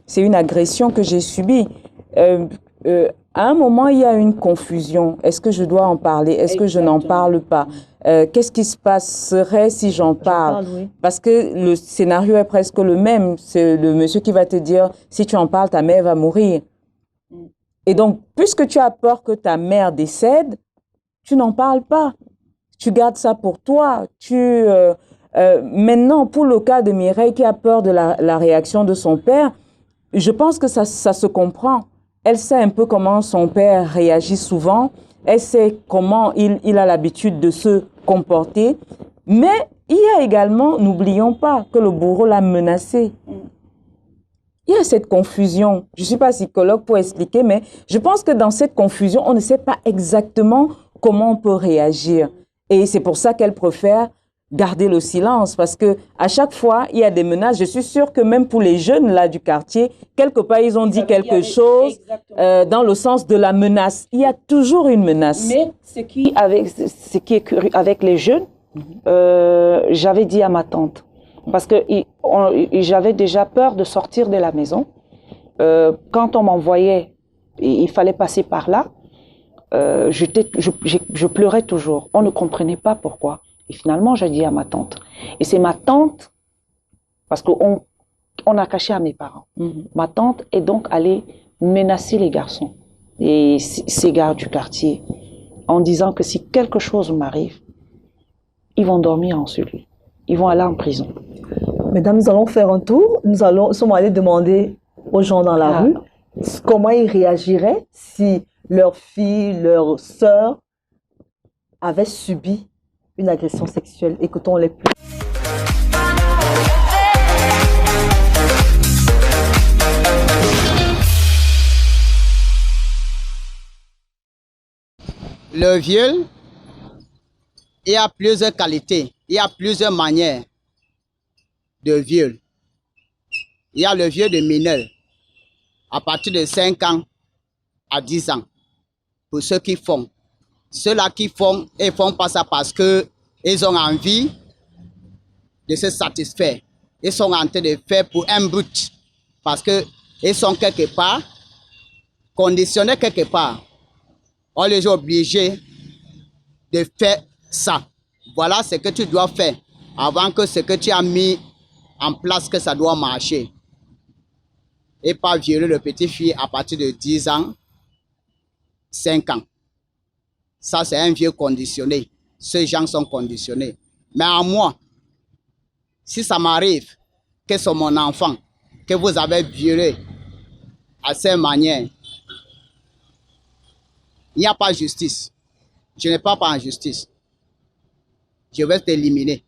C'est une agression que j'ai subie. À un moment, il y a une confusion. Est-ce que je dois en parler? Est-ce que je n'en parle pas? Qu'est-ce qui se passerait si j'en parle? Oui. Parce que le scénario est presque le même. C'est le monsieur qui va te dire, si tu en parles, ta mère va mourir. Et donc, puisque tu as peur que ta mère décède, tu n'en parles pas. Tu gardes ça pour toi. Maintenant, pour le cas de Mireille qui a peur de la réaction de son père, je pense que ça se comprend. Elle sait un peu comment son père réagit souvent. Elle sait comment il a l'habitude de se comporter. Mais il y a également, n'oublions pas, que le bourreau l'a menacée. Il y a cette confusion. Je ne suis pas psychologue pour expliquer, mais je pense que dans cette confusion, on ne sait pas exactement comment on peut réagir. Et c'est pour ça qu'elle préfère garder le silence, parce que à chaque fois, il y a des menaces. Je suis sûre que même pour les jeunes là du quartier, quelque part, ils ont dit quelque chose dans le sens de la menace. Il y a toujours une menace. Mais ce qui est curieux avec les jeunes, j'avais dit à ma tante, parce que j'avais déjà peur de sortir de la maison. Quand on m'envoyait, il fallait passer par là, je pleurais toujours. On ne comprenait pas pourquoi. Et finalement, j'ai dit à ma tante. Et c'est ma tante, parce qu'on a caché à mes parents. Ma tante est donc allée menacer les garçons et ces gars du quartier en disant que si quelque chose m'arrive, ils vont dormir en cellule. Ils vont aller en prison. Mesdames, nous allons faire un tour. Nous sommes allés demander aux gens dans la rue comment ils réagiraient si leur fille, leur sœur avait subi une agression sexuelle. Écoutons-les plus. Le viol, il y a plusieurs qualités, il y a plusieurs manières de viol. Il y a le viol de mineurs à partir de 5 ans à 10 ans pour ceux qui font. Ceux-là qui font, ils font pas ça parce qu'ils ont envie de se satisfaire. Ils sont en train de faire pour un but. Parce qu'ils sont quelque part, conditionnés quelque part. On les a obligés de faire ça. Voilà ce que tu dois faire avant que ce que tu as mis en place, que ça doit marcher. Et pas violer le petit fille à partir de 10 ans, 5 ans. Ça, c'est un vieux conditionné. Ces gens sont conditionnés. Mais à moi, si ça m'arrive, que c'est mon enfant, que vous avez violé à ces manières, il n'y a pas de justice. Je n'ai pas en justice. Je vais t'éliminer.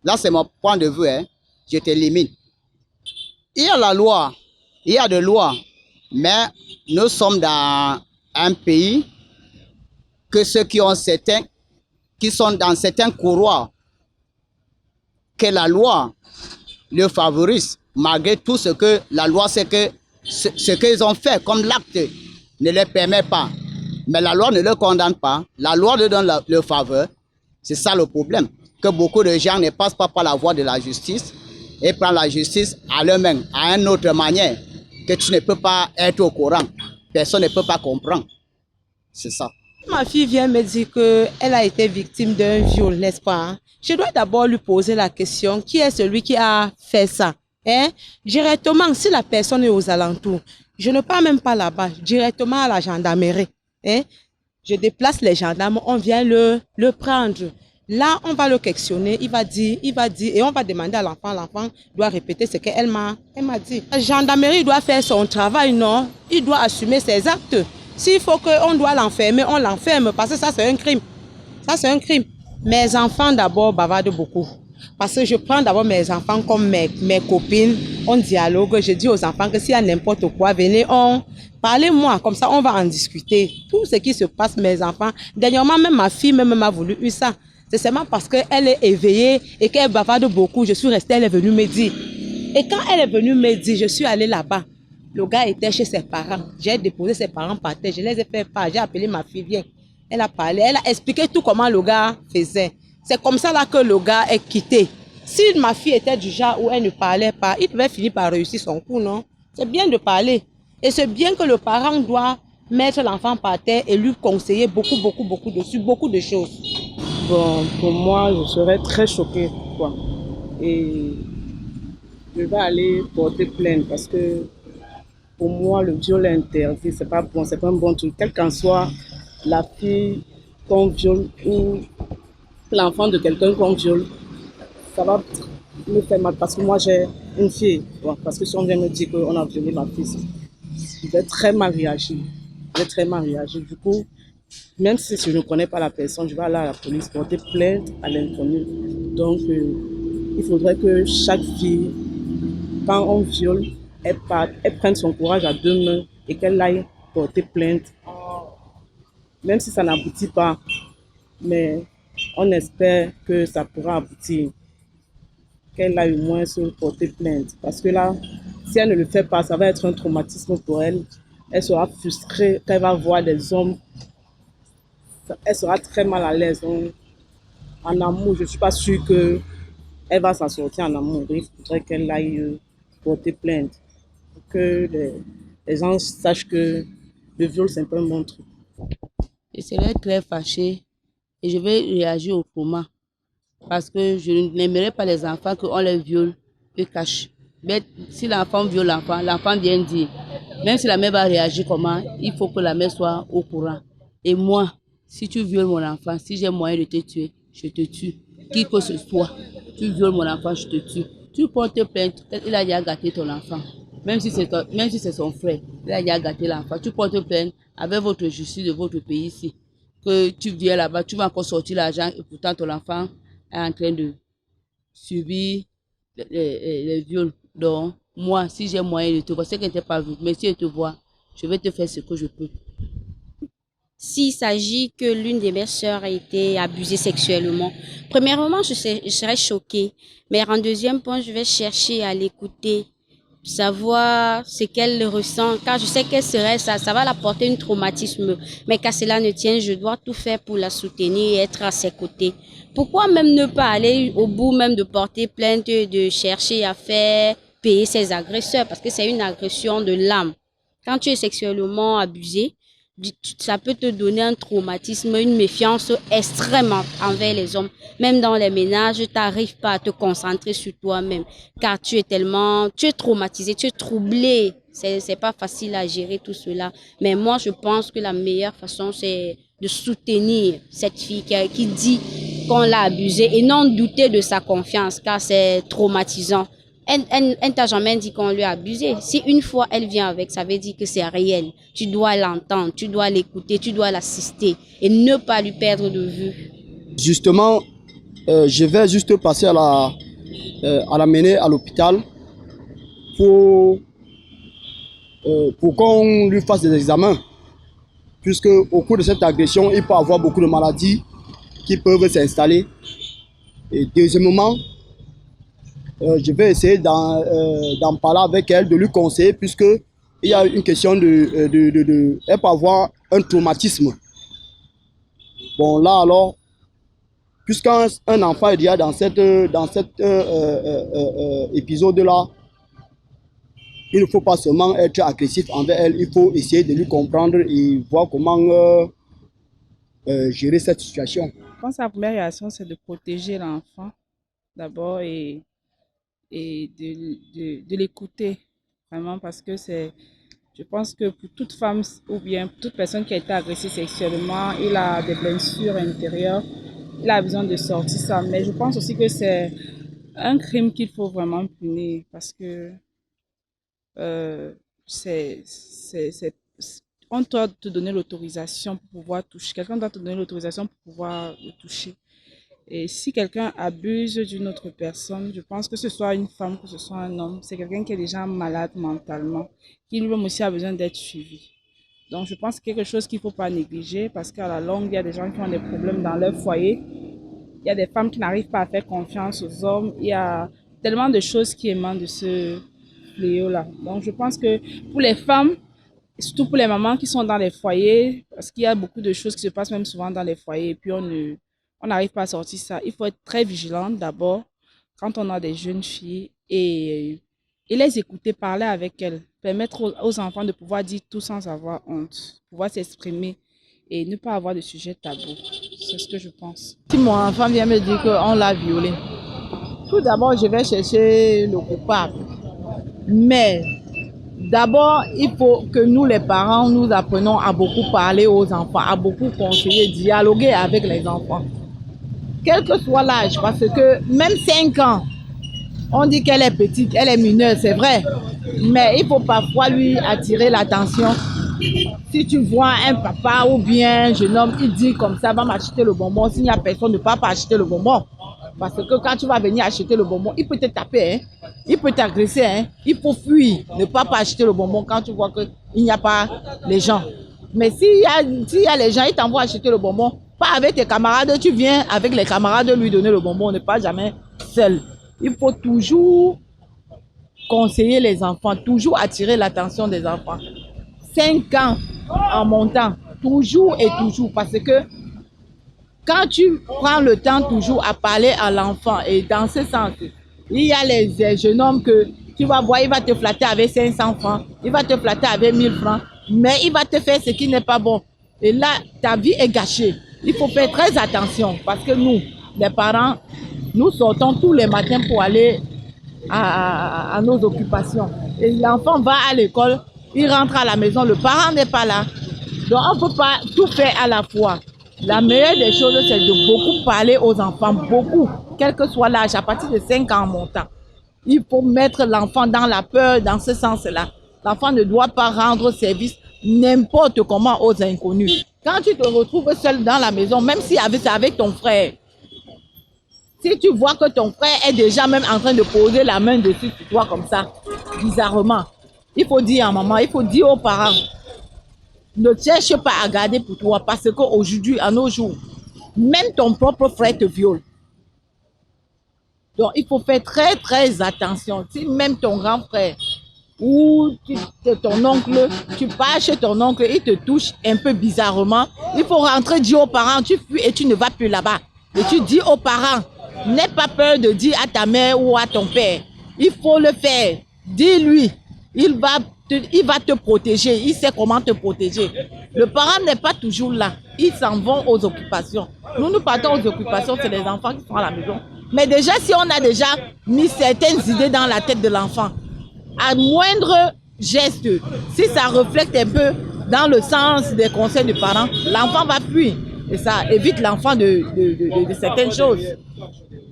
Là, c'est mon point de vue. Hein. Je t'élimine. Il y a la loi. Il y a de lois. Mais nous sommes dans un pays que ceux qui sont dans certains couloirs, que la loi le favorise, malgré tout ce que la loi, c'est que ce qu'ils ont fait comme l'acte ne les permet pas. Mais la loi ne le condamne pas. La loi leur donne le faveur. C'est ça le problème. Que beaucoup de gens ne passent pas par la voie de la justice et prennent la justice à leur-même, à une autre manière, que tu ne peux pas être au courant. Personne ne peut pas comprendre. C'est ça. Ma fille vient me dire qu'elle a été victime d'un viol, n'est-ce pas? Hein? Je dois d'abord lui poser la question, qui est celui qui a fait ça? Hein? Directement, si la personne est aux alentours, je ne pars même pas là-bas, directement à la gendarmerie. Hein? Je déplace les gendarmes, on vient le prendre. Là, on va le questionner, il va dire, et on va demander à l'enfant, l'enfant doit répéter ce qu'elle m'a dit. La gendarmerie doit faire son travail, non? Il doit assumer ses actes. S'il faut qu'on doit l'enfermer, on l'enferme, parce que ça, c'est un crime. Ça, c'est un crime. Mes enfants, d'abord, bavardent beaucoup. Parce que je prends d'abord mes enfants comme mes copines. On dialogue. Je dis aux enfants que s'il y a n'importe quoi, venez, parlez-moi. Comme ça, on va en discuter. Tout ce qui se passe, mes enfants. Dernièrement, même ma fille même m'a voulu eu ça. C'est seulement parce qu'elle est éveillée et qu'elle bavarde beaucoup. Je suis restée, elle est venue me dire. Et quand elle est venue me dire, je suis allée là-bas. Le gars était chez ses parents. J'ai déposé ses parents par terre. Je les ai fait part. J'ai appelé ma fille, viens. Elle a parlé. Elle a expliqué tout comment le gars faisait. C'est comme ça là que le gars est quitté. Si ma fille était du genre où elle ne parlait pas, il devait finir par réussir son coup, non? C'est bien de parler. Et c'est bien que le parent doit mettre l'enfant par terre et lui conseiller beaucoup de choses. Bon, pour moi, je serais très choquée, quoi. Et je vais aller porter plainte parce que pour moi, le viol est interdit. C'est pas bon, c'est pas un bon truc. Quelle qu'en soit la fille qu'on viole ou l'enfant de quelqu'un qu'on viole, ça va me faire mal parce que moi, j'ai une fille. Bon, parce que si on vient me dire qu'on a violé ma fille, je vais très mal réagir. Du coup, même si je ne connais pas la personne, je vais aller à la police porter plainte à l'inconnu. Donc, il faudrait que chaque fille, quand on viole, elle prenne son courage à deux mains et qu'elle aille porter plainte. Même si ça n'aboutit pas, mais on espère que ça pourra aboutir. Qu'elle aille au moins se porter plainte. Parce que là, si elle ne le fait pas, ça va être un traumatisme pour elle. Elle sera frustrée quand elle va voir des hommes. Elle sera très mal à l'aise. En amour, je ne suis pas sûre qu'elle va s'en sortir en amour. Il faudrait qu'elle aille porter plainte. Pour que les gens sachent que le viol, c'est un peu un bon truc. Je serai très fâchée et je vais réagir autrement. Parce que je n'aimerais pas les enfants qu'on les viole et cache. Mais si l'enfant viole l'enfant vient dire. Même si la mère va réagir comment, il faut que la mère soit au courant. Et moi, si tu violes mon enfant, si j'ai moyen de te tuer, je te tue. Qui que ce soit, tu violes mon enfant, je te tue. Tu portes plainte, il a déjà gâté ton enfant. Même si c'est son frère, il a déjà gâté l'enfant. Tu portes plainte avec votre justice de votre pays ici. Que tu viens là-bas, tu vas encore sortir l'argent et pourtant ton enfant est en train de subir les viols. Donc, moi, si j'ai moyen de te voir, c'est que tu n'es pas vu, mais si je te vois, je vais te faire ce que je peux. S'il s'agit que l'une des mes sœurs a été abusée sexuellement, premièrement, je serais choquée. Mais en deuxième point, je vais chercher à l'écouter, savoir ce qu'elle ressent. Car je sais qu'elle serait ça va la porter un traumatisme. Mais qu'à cela ne tienne, je dois tout faire pour la soutenir et être à ses côtés. Pourquoi même ne pas aller au bout même de porter plainte, de chercher à faire payer ses agresseurs? Parce que c'est une agression de l'âme. Quand tu es sexuellement abusé, ça peut te donner un traumatisme, une méfiance extrême envers les hommes. Même dans les ménages, tu n'arrives pas à te concentrer sur toi-même car tu es traumatisé, tu es troublé. C'est pas facile à gérer tout cela. Mais moi, je pense que la meilleure façon, c'est de soutenir cette fille qui dit qu'on l'a abusée et non douter de sa confiance car c'est traumatisant. Elle ne t'a jamais dit qu'on lui a abusé. Si une fois elle vient avec, ça veut dire que c'est réel. Tu dois l'entendre, tu dois l'écouter, tu dois l'assister et ne pas lui perdre de vue. Justement, je vais juste passer à l'amener à l'hôpital pour qu'on lui fasse des examens. Puisque au cours de cette agression, il peut y avoir beaucoup de maladies qui peuvent s'installer. Et deuxièmement, je vais essayer d'en parler avec elle, de lui conseiller, puisqu'il y a une question elle peut avoir un traumatisme. Bon, là alors, puisqu'un enfant est déjà dans cet épisode-là, il ne faut pas seulement être agressif envers elle, il faut essayer de lui comprendre et voir comment gérer cette situation. Je pense que la première réaction, c'est de protéger l'enfant d'abord et de l'écouter vraiment, parce que je pense que pour toute femme ou bien toute personne qui a été agressée sexuellement, il a des blessures intérieures, il a besoin de sortir ça. Mais je pense aussi que c'est un crime qu'il faut vraiment punir, parce que on doit te donner l'autorisation pour pouvoir toucher. Quelqu'un doit te donner l'autorisation pour pouvoir le toucher. Et si quelqu'un abuse d'une autre personne, je pense que ce soit une femme, que ce soit un homme, c'est quelqu'un qui est déjà malade mentalement, qui lui-même aussi a besoin d'être suivi. Donc je pense que c'est quelque chose qu'il ne faut pas négliger, parce qu'à la longue, il y a des gens qui ont des problèmes dans leur foyer. Il y a des femmes qui n'arrivent pas à faire confiance aux hommes. Il y a tellement de choses qui émanent de ce fléau-là. Donc je pense que pour les femmes, et surtout pour les mamans qui sont dans les foyers, parce qu'il y a beaucoup de choses qui se passent même souvent dans les foyers, et puis on n'arrive pas à sortir ça. Il faut être très vigilante d'abord quand on a des jeunes filles et les écouter, parler avec elles, permettre aux enfants de pouvoir dire tout sans avoir honte, pouvoir s'exprimer et ne pas avoir de sujet tabou. C'est ce que je pense. Si mon enfant vient me dire qu'on l'a violé, tout d'abord je vais chercher le coupable. Mais d'abord, il faut que nous les parents, nous apprenons à beaucoup parler aux enfants, à beaucoup conseiller, dialoguer avec les enfants. Quel que soit l'âge, parce que même 5 ans, on dit qu'elle est petite, elle est mineure, c'est vrai. Mais il faut parfois lui attirer l'attention. Si tu vois un papa ou bien un jeune homme qui dit comme ça, va m'acheter le bonbon, s'il n'y a personne, ne va pas acheter le bonbon. Parce que quand tu vas venir acheter le bonbon, il peut te taper, hein? Il peut t'agresser. Hein? Il faut fuir, ne pas acheter le bonbon quand tu vois qu'il n'y a pas les gens. Mais s'il y a les gens, ils t'envoient acheter le bonbon. Pas avec tes camarades, tu viens avec les camarades lui donner le bonbon, ne pas jamais seul. Il faut toujours conseiller les enfants, toujours attirer l'attention des enfants. 5 ans en montant, toujours et toujours, parce que quand tu prends le temps toujours à parler à l'enfant, et dans ce sens, il y a les jeunes hommes que tu vas voir, il va te flatter avec 500 francs, il va te flatter avec 1000 francs, mais il va te faire ce qui n'est pas bon. Et là, ta vie est gâchée. Il faut faire très attention, parce que nous, les parents, nous sortons tous les matins pour aller à nos occupations. Et l'enfant va à l'école, il rentre à la maison, le parent n'est pas là. Donc on ne peut pas tout faire à la fois. La meilleure des choses, c'est de beaucoup parler aux enfants, beaucoup, quel que soit l'âge, à partir de 5 ans en montant. Il faut mettre l'enfant dans la peur, dans ce sens-là. L'enfant ne doit pas rendre service n'importe comment aux inconnus. Quand tu te retrouves seul dans la maison, même si c'est avec ton frère, si tu vois que ton frère est déjà même en train de poser la main dessus sur toi comme ça, bizarrement, il faut dire à maman, il faut dire aux parents, ne cherche pas à garder pour toi, parce qu'aujourd'hui, à nos jours, même ton propre frère te viole. Donc, il faut faire très, très attention. Si même ton grand frère ou ton oncle, tu pars chez ton oncle, il te touche un peu bizarrement, il faut rentrer dire aux parents, tu fuis et tu ne vas plus là-bas. Et tu dis aux parents, n'aie pas peur de dire à ta mère ou à ton père. Il faut le faire. Dis-lui, il va te protéger, il sait comment te protéger. Le parent n'est pas toujours là, ils s'en vont aux occupations. Nous partons aux occupations, c'est les enfants qui sont à la maison. Mais déjà, si on a déjà mis certaines idées dans la tête de l'enfant, à moindre geste, si ça reflète un peu dans le sens des conseils des parents, l'enfant va fuir. Et ça évite l'enfant de certaines choses.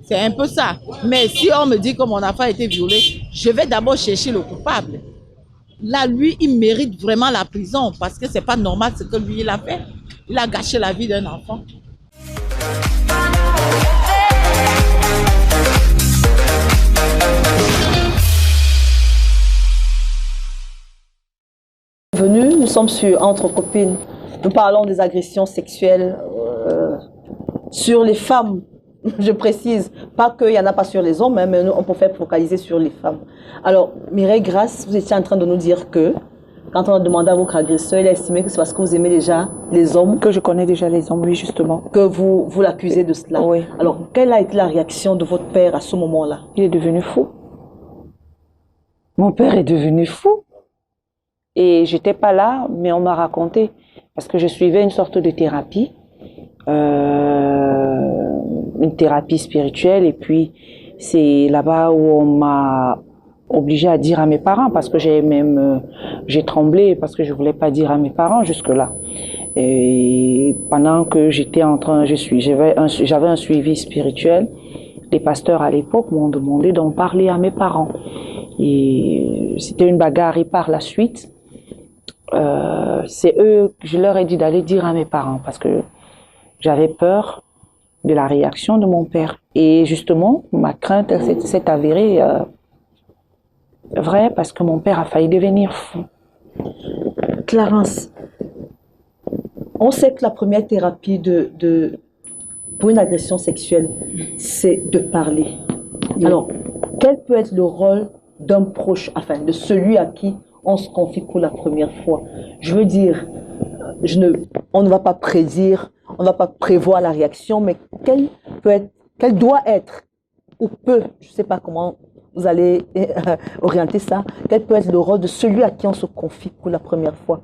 C'est un peu ça. Mais si on me dit que mon enfant a été violé, je vais d'abord chercher le coupable. Là, lui, il mérite vraiment la prison parce que c'est pas normal ce que lui, il a fait. Il a gâché la vie d'un enfant. Bienvenue, nous sommes sur Entre Copines. Nous parlons des agressions sexuelles sur les femmes. Je précise, pas qu'il n'y en a pas sur les hommes, hein, mais nous, on peut faire focaliser sur les femmes. Alors, Mireille Grasse, vous étiez en train de nous dire que quand on a demandé à votre agresseur, il a estimé que c'est parce que vous aimez déjà les hommes. Que je connais déjà les hommes, oui, justement. Que vous l'accusez de cela. Oui. Alors, quelle a été la réaction de votre père à ce moment-là? Il est devenu fou. Mon père est devenu fou. Et j'étais pas là, mais on m'a raconté. Parce que je suivais une sorte de thérapie. Une thérapie spirituelle. Et puis, c'est là-bas où on m'a obligée à dire à mes parents. Parce que j'ai tremblé. Parce que je voulais pas dire à mes parents jusque-là. Et pendant que j'étais en train, j'avais un suivi spirituel. Les pasteurs à l'époque m'ont demandé d'en parler à mes parents. Et c'était une bagarre. Et par la suite, c'est eux, je leur ai dit d'aller dire à mes parents parce que j'avais peur de la réaction de mon père. Et justement, ma crainte s'est avérée vraie parce que mon père a failli devenir fou. Clarence, on sait que la première thérapie pour une agression sexuelle, c'est de parler. Oui. Alors, quel peut être le rôle d'un proche, enfin, de celui à qui on se confie pour la première fois? Je veux dire, on ne va pas prédire, on ne va pas prévoir la réaction, mais quelle doit être, ou peut, je ne sais pas comment vous allez orienter ça, quel peut être le rôle de celui à qui on se confie pour la première fois?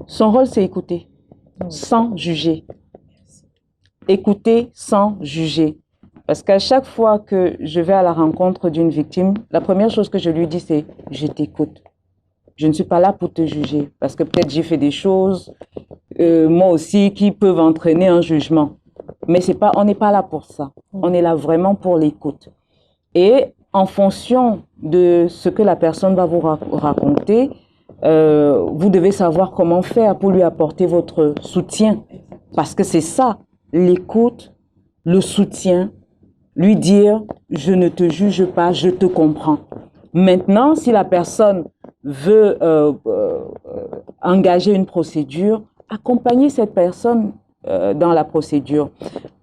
Son rôle, c'est écouter, sans juger. Écouter sans juger. Parce qu'à chaque fois que je vais à la rencontre d'une victime, la première chose que je lui dis, c'est « je t'écoute ». Je ne suis pas là pour te juger, parce que peut-être j'ai fait des choses, moi aussi, qui peuvent entraîner un jugement. Mais on n'est pas là pour ça. On est là vraiment pour l'écoute. Et en fonction de ce que la personne va vous raconter, vous devez savoir comment faire pour lui apporter votre soutien. Parce que c'est ça, l'écoute, le soutien, lui dire « je ne te juge pas, je te comprends ». Maintenant, si la personne veut engager une procédure, accompagner cette personne dans la procédure.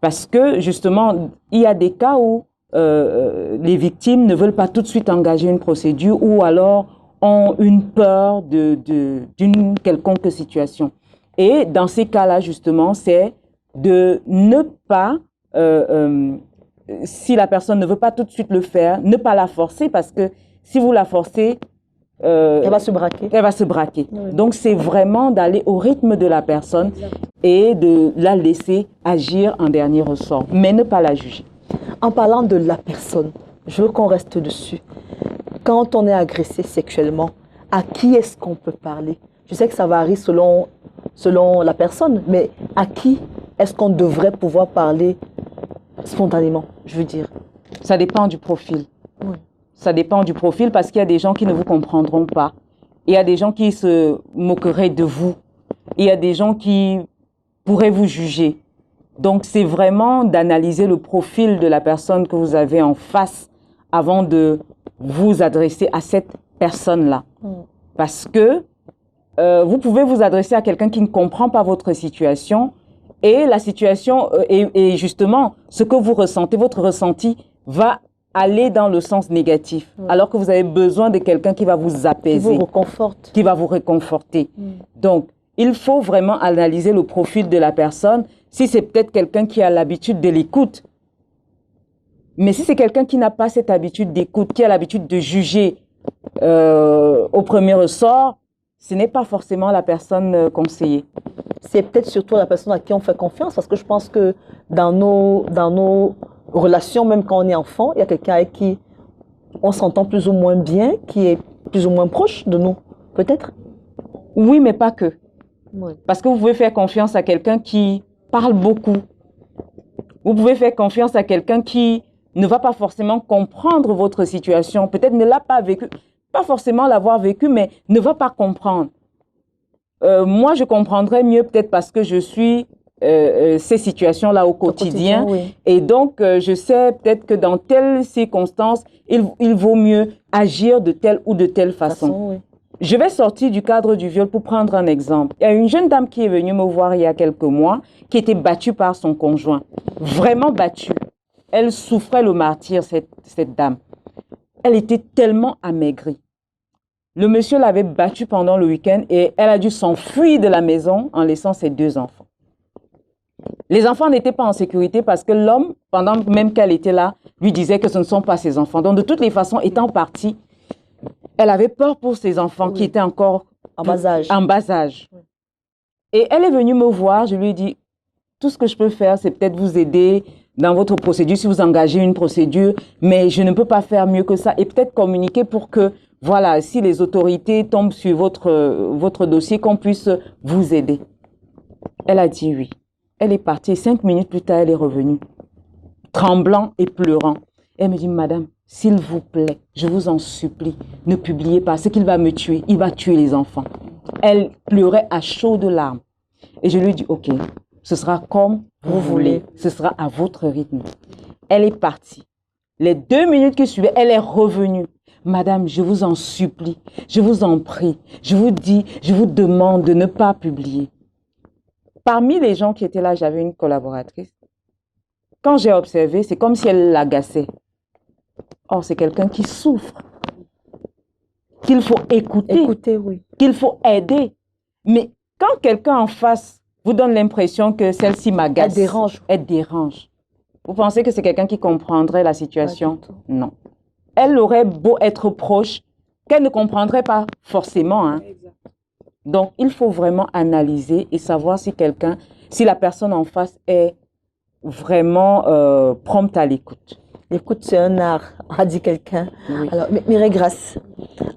Parce que, justement, il y a des cas où les victimes ne veulent pas tout de suite engager une procédure ou alors ont une peur d'une quelconque situation. Et dans ces cas-là, justement, c'est de ne pas, si la personne ne veut pas tout de suite le faire, ne pas la forcer parce que si vous la forcez, elle va se braquer. Elle va se braquer. Oui. Donc, c'est vraiment d'aller au rythme de la personne et de la laisser agir en dernier ressort, mais ne pas la juger. En parlant de la personne, je veux qu'on reste dessus. Quand on est agressé sexuellement, à qui est-ce qu'on peut parler? Je sais que ça varie selon la personne, mais à qui est-ce qu'on devrait pouvoir parler spontanément, je veux dire? Ça dépend du profil. Oui. Ça dépend du profil parce qu'il y a des gens qui ne vous comprendront pas. Il y a des gens qui se moqueraient de vous. Il y a des gens qui pourraient vous juger. Donc, c'est vraiment d'analyser le profil de la personne que vous avez en face avant de vous adresser à cette personne-là. Parce que vous pouvez vous adresser à quelqu'un qui ne comprend pas votre situation et la situation, et justement, ce que vous ressentez, votre ressenti va aller dans le sens négatif, alors que vous avez besoin de quelqu'un qui va vous apaiser. Qui vous réconforte. Qui va vous réconforter. Donc, il faut vraiment analyser le profil de la personne. Si c'est peut-être quelqu'un qui a l'habitude de l'écoute, mais si c'est quelqu'un qui n'a pas cette habitude d'écoute, qui a l'habitude de juger au premier ressort, ce n'est pas forcément la personne conseillée. C'est peut-être surtout la personne à qui on fait confiance, parce que je pense que dans nos relations, même quand on est enfant, il y a quelqu'un avec qui on s'entend plus ou moins bien, qui est plus ou moins proche de nous, peut-être? Oui, mais pas que. Oui. Parce que vous pouvez faire confiance à quelqu'un qui parle beaucoup. Vous pouvez faire confiance à quelqu'un qui ne va pas forcément comprendre votre situation. Peut-être ne l'a pas vécu, pas forcément l'avoir vécu, mais ne va pas comprendre. Moi, je comprendrais mieux peut-être parce que je suis ces situations-là au quotidien. Oui. Et donc, je sais peut-être que dans telles circonstances, il vaut mieux agir de telle ou de telle façon. Oui. Je vais sortir du cadre du viol pour prendre un exemple. Il y a une jeune dame qui est venue me voir il y a quelques mois, qui était battue par son conjoint. Vraiment battue. Elle souffrait le martyre, cette dame. Elle était tellement amaigrie. Le monsieur l'avait battue pendant le week-end et elle a dû s'enfuir de la maison en laissant ses 2 enfants. Les enfants n'étaient pas en sécurité parce que l'homme, pendant même qu'elle était là, lui disait que ce ne sont pas ses enfants. Donc, de toutes les façons, étant partie, elle avait peur pour ses enfants qui étaient encore en bas âge. Et elle est venue me voir, je lui ai dit, tout ce que je peux faire, c'est peut-être vous aider dans votre procédure, si vous engagez une procédure, mais je ne peux pas faire mieux que ça. Et peut-être communiquer pour que, voilà, si les autorités tombent sur votre dossier, qu'on puisse vous aider. Elle a dit oui. Elle est partie, 5 minutes plus tard, elle est revenue, tremblant et pleurant. Elle me dit, madame, s'il vous plaît, je vous en supplie, ne publiez pas, c'est qu'il va me tuer, il va tuer les enfants. Elle pleurait à chaudes larmes. Et je lui ai dit, ok, ce sera comme vous voulez, ce sera à votre rythme. Elle est partie. Les 2 minutes qui suivaient, elle est revenue. Madame, je vous en supplie, je vous en prie, je vous dis, je vous demande de ne pas publier. Parmi les gens qui étaient là, j'avais une collaboratrice. Quand j'ai observé, c'est comme si elle l'agaçait. Or, c'est quelqu'un qui souffre, qu'il faut écouter, oui. Qu'il faut aider. Mais quand quelqu'un en face vous donne l'impression que celle-ci m'agace, elle dérange. Vous pensez que c'est quelqu'un qui comprendrait la situation? Non. Elle aurait beau être proche, qu'elle ne comprendrait pas forcément. Hein. Donc, il faut vraiment analyser et savoir si la personne en face est vraiment prompte à l'écoute. L'écoute, c'est un art, a dit quelqu'un. Oui. Alors, Mireille Grace,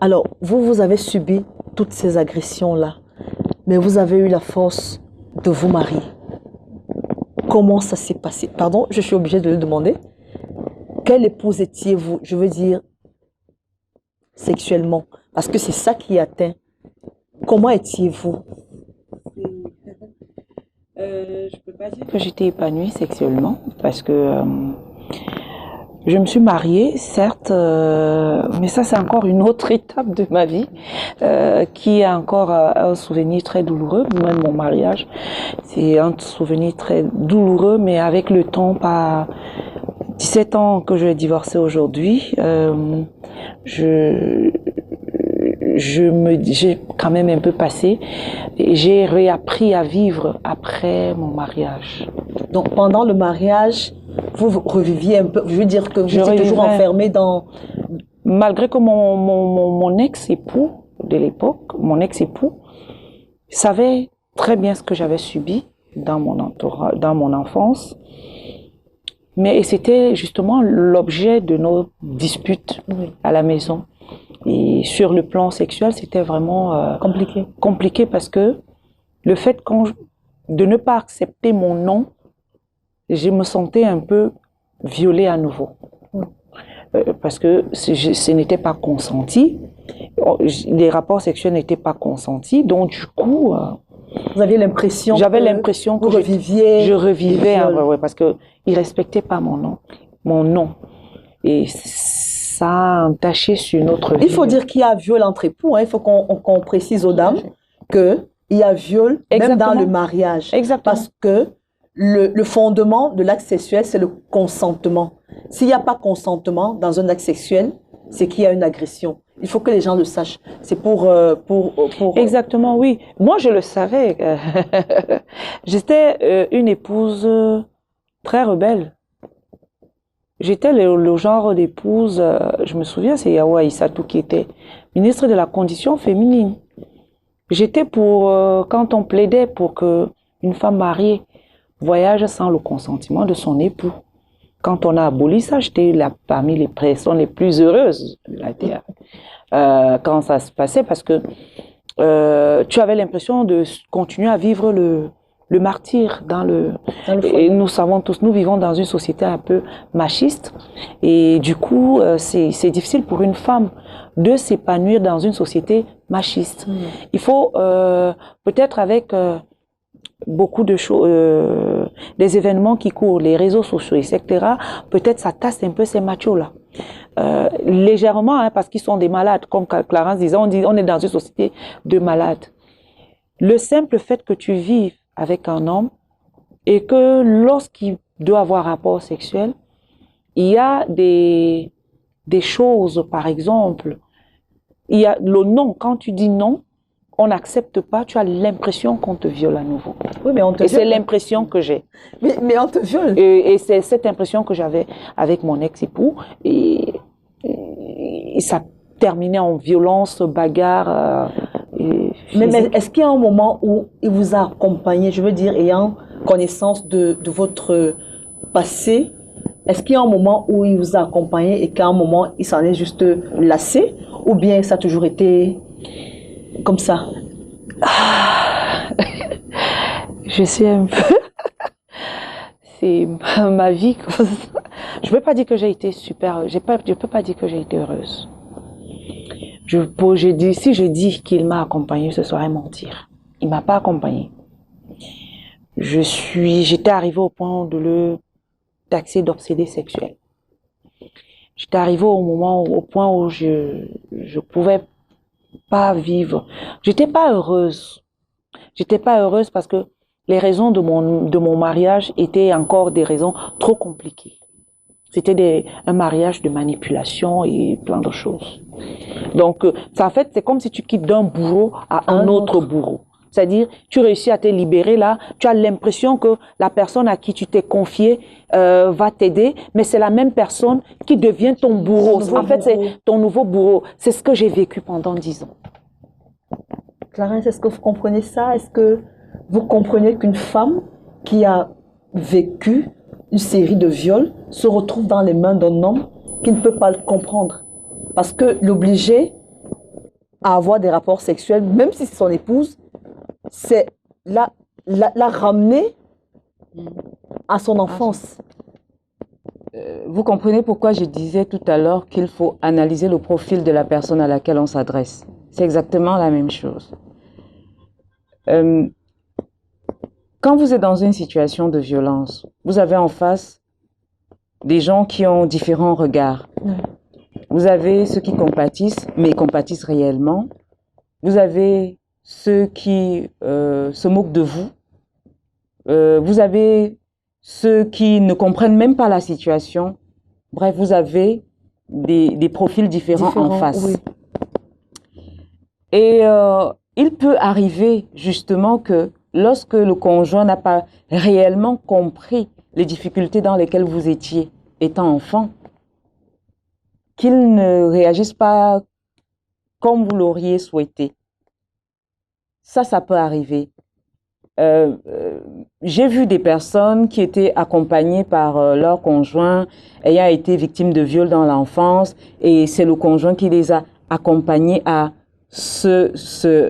alors, vous avez subi toutes ces agressions-là, mais vous avez eu la force de vous marier. Comment ça s'est passé? Pardon, je suis obligée de le demander. Quelle épouse étiez-vous? Je veux dire, sexuellement, parce que c'est ça qui atteint. Comment étiez-vous? Je ne peux pas dire que j'étais épanouie sexuellement, parce que je me suis mariée, certes, mais ça c'est encore une autre étape de ma vie, qui est encore un souvenir très douloureux. Même mon mariage, c'est un souvenir très douloureux, mais avec le temps, pas 17 ans que je vais divorcer aujourd'hui, j'ai quand même un peu passé et j'ai réappris à vivre après mon mariage. Donc pendant le mariage, vous reviviez un peu, je veux dire que vous étiez toujours enfermé dans... Malgré que mon ex-époux de l'époque, mon ex-époux, savait très bien ce que j'avais subi dans mon enfance. Mais c'était justement l'objet de nos disputes à la maison. Et sur le plan sexuel, c'était vraiment compliqué parce que le fait de ne pas accepter mon nom, je me sentais un peu violée à nouveau. Parce que ce n'était pas consenti, les rapports sexuels n'étaient pas consentis, donc du coup... Vous aviez l'impression que vous reviviez. Je revivais, parce qu'ils ne respectaient pas mon nom. Et ça a entaché sur notre vie. Il faut dire qu'il y a viol entre époux. Hein. Il faut qu'on précise aux dames qu'il y a viol même dans le mariage. Exactement. Parce que le fondement de l'acte sexuel, c'est le consentement. S'il n'y a pas consentement dans un acte sexuel, c'est qu'il y a une agression. Il faut que les gens le sachent. C'est pour... Exactement, oui. Moi, je le savais. J'étais une épouse très rebelle. J'étais le genre d'épouse, je me souviens, c'est Yawa Issatou qui était ministre de la Condition féminine. J'étais pour, quand on plaidait pour qu'une femme mariée voyage sans le consentement de son époux. Quand on a aboli ça, j'étais parmi les personnes les plus heureuses de la terre. Quand ça se passait, parce que tu avais l'impression de continuer à vivre le martyr dans le foyer. et nous savons tous, nous vivons dans une société un peu machiste et du coup c'est difficile pour une femme de s'épanouir dans une société machiste. Il faut peut-être avec beaucoup de choses, des événements qui courent, les réseaux sociaux, etc. Peut-être ça tasse un peu ces machos-là. Légèrement, hein, parce qu'ils sont des malades. Comme Clarence disait, on est dans une société de malades. Le simple fait que tu vives avec un homme et que lorsqu'il doit avoir rapport sexuel, il y a des choses, par exemple, il y a le non. Quand tu dis non, on n'accepte pas, tu as l'impression qu'on te viole à nouveau. Oui, mais on te Et viole. c'est l'impression que j'ai. Mais on te viole. Et c'est cette impression que j'avais avec mon ex-époux. Et ça terminait en violence, bagarre. Mais est-ce qu'il y a un moment où il vous a accompagné, je veux dire, ayant connaissance de votre passé, est-ce qu'il y a un moment où il vous a accompagné et qu'à un moment, il s'en est juste lassé? Ou bien ça a toujours été comme ça? Je sais un peu. C'est ma vie. Je ne peux pas dire que j'ai été super. Je peux pas dire que j'ai été heureuse. Si je dis qu'il m'a accompagnée, ce serait mentir. Il m'a pas accompagnée. J'étais arrivée au point de le taxer d'obsédé sexuel. J'étais arrivée au point où je pouvais pas vivre. J'étais pas heureuse. J'étais pas heureuse parce que les raisons de mon mariage étaient encore des raisons trop compliquées. C'était un mariage de manipulation et plein de choses. Donc, en fait, c'est comme si tu quittes d'un bourreau à un autre bourreau. C'est-à-dire, tu réussis à te libérer là, tu as l'impression que la personne à qui tu t'es confié va t'aider, mais c'est la même personne qui devient ton bourreau. En fait, c'est ton nouveau bourreau. C'est ce que j'ai vécu pendant 10 ans. Clarence, est-ce que vous comprenez ça? Est-ce que vous comprenez qu'une femme qui a vécu une série de viols se retrouve dans les mains d'un homme qui ne peut pas le comprendre? Parce que l'obliger à avoir des rapports sexuels, même si c'est son épouse, c'est la ramener à son enfance. Vous comprenez pourquoi je disais tout à l'heure qu'il faut analyser le profil de la personne à laquelle on s'adresse. C'est exactement la même chose. Quand vous êtes dans une situation de violence, vous avez en face des gens qui ont différents regards. Vous avez ceux qui compatissent, mais compatissent réellement. Vous avez ceux qui se moquent de vous. Vous avez ceux qui ne comprennent même pas la situation. Bref, vous avez des profils différents en face. Oui. Et il peut arriver justement que lorsque le conjoint n'a pas réellement compris les difficultés dans lesquelles vous étiez étant enfant, qu'il ne réagisse pas comme vous l'auriez souhaité. Ça peut arriver. J'ai vu des personnes qui étaient accompagnées par leur conjoint ayant été victimes de viol dans l'enfance et c'est le conjoint qui les a accompagnées à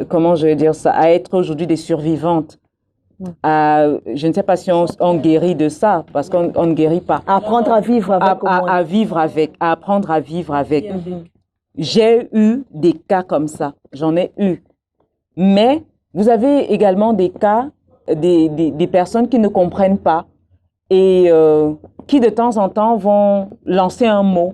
comment je vais dire ça, à être aujourd'hui des survivantes. Je ne sais pas si on guérit de ça, parce qu'on ne guérit pas. Apprendre à vivre avec. À vivre avec, à apprendre à vivre avec. J'ai eu des cas comme ça, j'en ai eu. Mais vous avez également des cas, des personnes qui ne comprennent pas et qui de temps en temps vont lancer un mot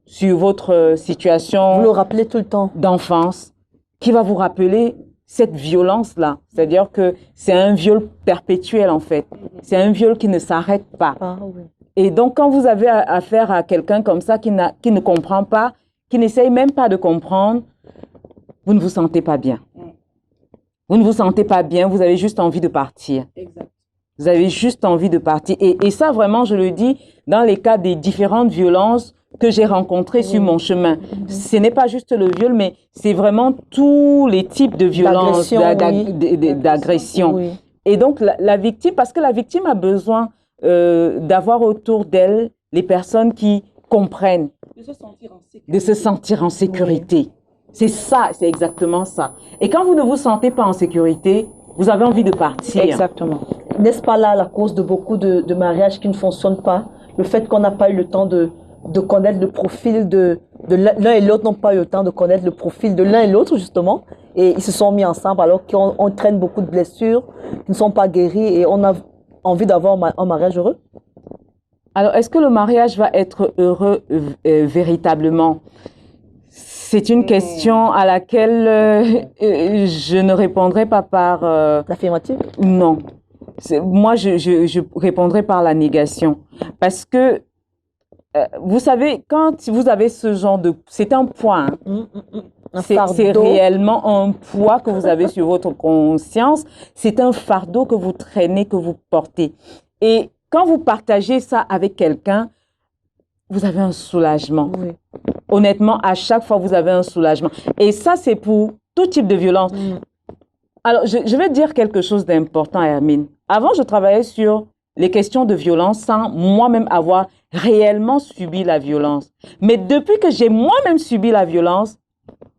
sur votre situation. Vous le rappelez tout le temps. D'enfance, qui va vous rappeler cette violence-là. C'est-à-dire que c'est un viol perpétuel, en fait. C'est un viol qui ne s'arrête pas. Oui. Et donc, quand vous avez affaire à quelqu'un comme ça qui ne comprend pas, qui n'essaye même pas de comprendre, vous ne vous sentez pas bien. Vous ne vous sentez pas bien, vous avez juste envie de partir. Exact. Vous avez juste envie de partir. Et ça, vraiment, je le dis, dans les cas des différentes violences que j'ai rencontrées sur mon chemin. Ce n'est pas juste le viol, mais c'est vraiment tous les types de violences, d'agression. Oui. Et donc, la victime, parce que la victime a besoin d'avoir autour d'elle les personnes qui comprennent. De se sentir en sécurité. De se sentir en sécurité. Oui. C'est ça, c'est exactement ça. Et quand vous ne vous sentez pas en sécurité, vous avez envie de partir. Exactement. n'est-ce pas là la cause de beaucoup de mariages qui ne fonctionnent pas? Le fait qu'on n'a pas eu le temps de connaître le profil de l'un et l'autre, n'ont pas eu le temps de connaître le profil de l'un et l'autre, justement. Et ils se sont mis ensemble alors qu'on traîne beaucoup de blessures, qui ne sont pas guéries et on a envie d'avoir un mariage heureux. Alors, est-ce que le mariage va être heureux véritablement? C'est une question à laquelle je ne répondrai pas par... L'affirmative? Non. Moi, je répondrai par la négation. Parce que, vous savez, quand vous avez ce genre de... C'est un poids. Hein. C'est réellement un poids que vous avez sur votre conscience. C'est un fardeau que vous traînez, que vous portez. Et quand vous partagez ça avec quelqu'un, vous avez un soulagement. Oui. Honnêtement, à chaque fois, vous avez un soulagement. Et ça, c'est pour tout type de violence. Alors, je vais dire quelque chose d'important, Hermine. Avant, je travaillais sur les questions de violence sans moi-même avoir réellement subi la violence. Mais depuis que j'ai moi-même subi la violence,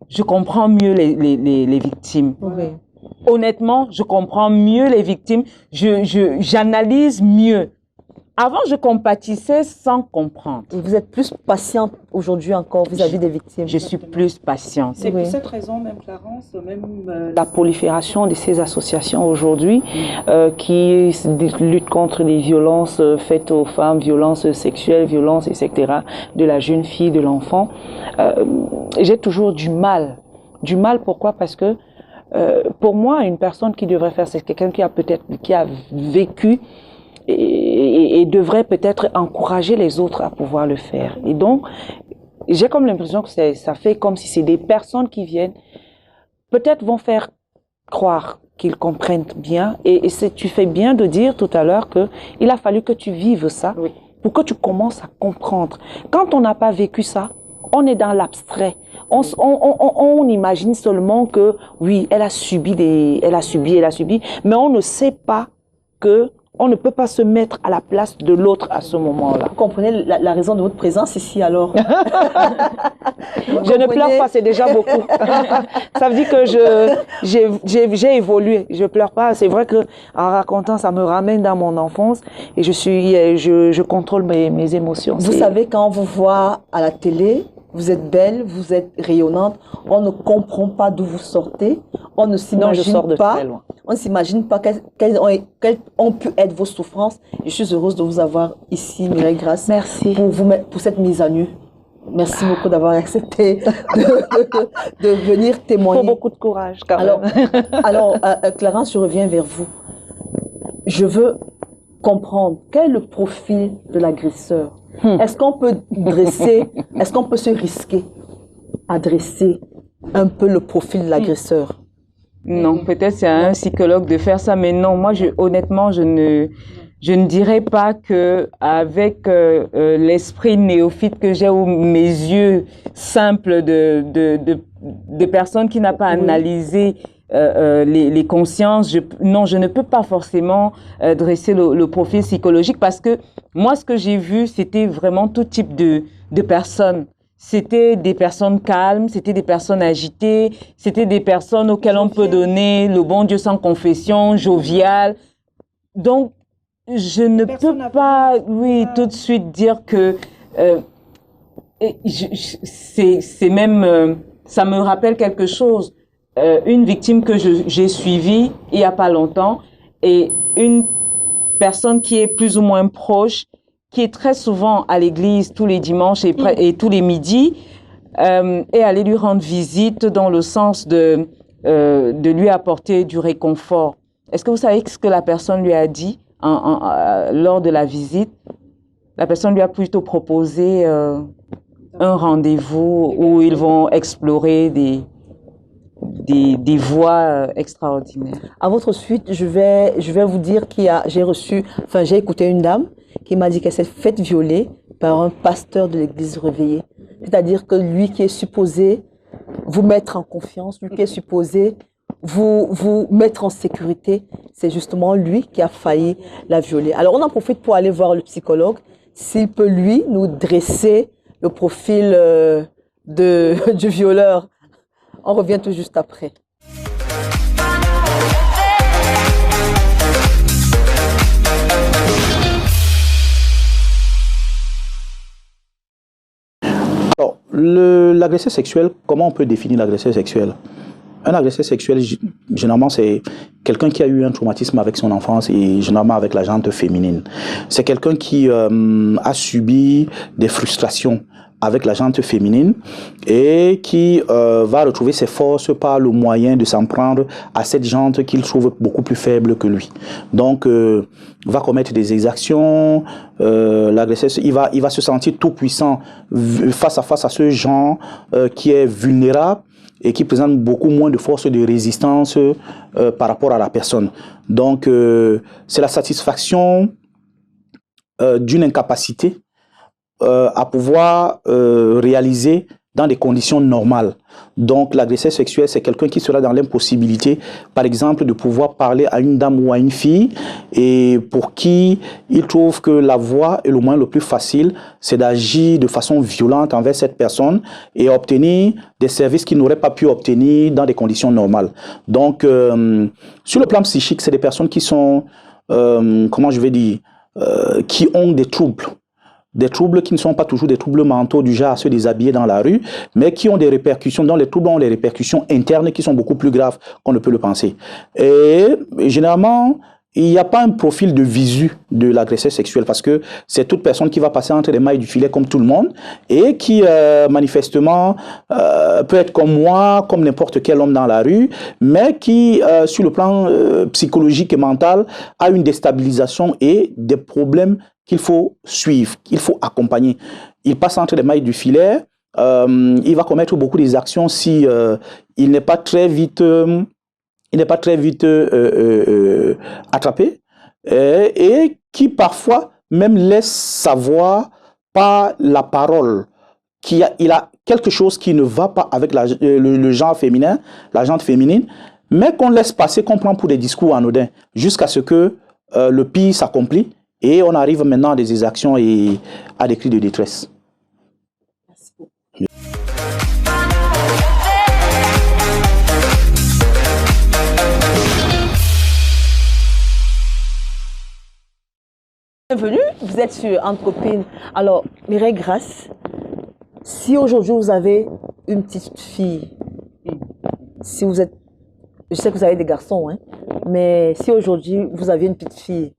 je comprends mieux les victimes. Oui. Honnêtement, je comprends mieux les victimes. J'analyse mieux. Avant, je compatissais sans comprendre. Et vous êtes plus patiente aujourd'hui encore vis-à-vis des victimes? Je suis plus patiente. C'est pour cette raison, même Clarence, la prolifération de ces associations aujourd'hui qui luttent contre les violences faites aux femmes, violences sexuelles, violences, etc., de la jeune fille, de l'enfant. J'ai toujours du mal. Du mal, pourquoi? Parce que pour moi, une personne qui devrait faire, c'est quelqu'un qui a vécu et devrait peut-être encourager les autres à pouvoir le faire. Et donc, j'ai comme l'impression que ça fait comme si c'est des personnes qui viennent, peut-être vont faire croire qu'ils comprennent bien. Et tu fais bien de dire tout à l'heure qu'il a fallu que tu vives ça pour que tu commences à comprendre. Quand on n'a pas vécu ça, on est dans l'abstrait. On imagine seulement que, oui, elle a subi, mais on ne sait pas que on ne peut pas se mettre à la place de l'autre à ce moment-là. Vous comprenez la raison de votre présence ici, alors? Je ne pleure pas, c'est déjà beaucoup. Ça veut dire que j'ai évolué. Je ne pleure pas. C'est vrai qu'en racontant, ça me ramène dans mon enfance et je contrôle mes émotions. Vous savez, quand on vous voit à la télé, vous êtes belle, vous êtes rayonnante, on ne comprend pas d'où vous sortez, on ne s'imagine pas. On ne s'imagine pas quelles ont pu être vos souffrances. Je suis heureuse de vous avoir ici, Mireille Grace. Merci. Pour cette mise à nu. Merci beaucoup d'avoir accepté de venir témoigner. Il faut beaucoup de courage, quand même. Alors, Clarence, je reviens vers vous. Je veux comprendre quel est le profil de l'agresseur. Est-ce qu'on peut est-ce qu'on peut se risquer à dresser un peu le profil de l'agresseur? Non, peut-être c'est à un psychologue de faire ça, mais non, moi, honnêtement, je ne dirais pas que avec l'esprit néophyte que j'ai ou mes yeux simples de personnes qui n'a pas analysé les consciences, non, je ne peux pas forcément dresser le profil psychologique parce que moi, ce que j'ai vu, c'était vraiment tout type de personnes. C'était des personnes calmes, c'était des personnes agitées, c'était des personnes auxquelles on peut donner le bon Dieu sans confession, jovial. Donc, je ne peux pas, tout de suite dire que c'est même, ça me rappelle quelque chose. Une victime que j'ai suivie il n'y a pas longtemps et une personne qui est plus ou moins proche, qui est très souvent à l'église tous les dimanches et tous les midis, est allée lui rendre visite dans le sens de lui apporter du réconfort. Est-ce que vous savez ce que la personne lui a dit lors de la visite? La personne lui a plutôt proposé un rendez-vous où ils vont explorer des voies extraordinaires. À votre suite, je vais vous dire j'ai écouté une dame qui m'a dit qu'elle s'est faite violer par un pasteur de l'église réveillée. C'est-à-dire que lui qui est supposé vous mettre en confiance, lui qui est supposé vous mettre en sécurité, c'est justement lui qui a failli la violer. Alors on en profite pour aller voir le psychologue, s'il peut lui nous dresser le profil du violeur. On revient tout juste après. l'agresseur sexuel, comment on peut définir l'agresseur sexuel? Un agresseur sexuel, généralement, c'est quelqu'un qui a eu un traumatisme avec son enfance et généralement avec la gente féminine. C'est quelqu'un qui a subi des frustrations avec la gente féminine et qui va retrouver ses forces par le moyen de s'en prendre à cette gente qu'il trouve beaucoup plus faible que lui. Donc, va commettre des exactions, l'agresseur, il va se sentir tout puissant face à ce genre qui est vulnérable et qui présente beaucoup moins de force de résistance par rapport à la personne. Donc, c'est la satisfaction d'une incapacité à pouvoir réaliser dans des conditions normales. Donc, l'agresseur sexuel, c'est quelqu'un qui sera dans l'impossibilité, par exemple, de pouvoir parler à une dame ou à une fille et pour qui il trouve que la voie et le moyen le plus facile, c'est d'agir de façon violente envers cette personne et obtenir des services qu'il n'aurait pas pu obtenir dans des conditions normales. Donc, sur le plan psychique, c'est des personnes qui sont, comment je vais dire, qui ont des troubles. Des troubles qui ne sont pas toujours des troubles mentaux du genre à se déshabiller dans la rue, mais qui ont des répercussions, dont les troubles ont des répercussions internes qui sont beaucoup plus graves qu'on ne peut le penser. Et généralement, il n'y a pas un profil de visu de l'agresseur sexuel parce que c'est toute personne qui va passer entre les mailles du filet comme tout le monde et qui manifestement peut être comme moi, comme n'importe quel homme dans la rue, mais qui sur le plan psychologique et mental a une déstabilisation et des problèmes qu'il faut suivre, qu'il faut accompagner. Il passe entre les mailles du filet, il va commettre beaucoup d'actions si il n'est pas très vite, attrapé et qui parfois même laisse savoir par la parole qu'il a quelque chose qui ne va pas avec le genre féminin, la gente féminine, mais qu'on laisse passer, qu'on prend pour des discours anodins jusqu'à ce que le pire s'accomplit. Et on arrive maintenant à des exactions et à des cris de détresse. Merci beaucoup. Bienvenue, vous êtes sur Entre Copines. Alors, Mireille Grace, si aujourd'hui vous avez une petite fille, si vous êtes, je sais que vous avez des garçons, hein, mais si aujourd'hui vous aviez une petite fille,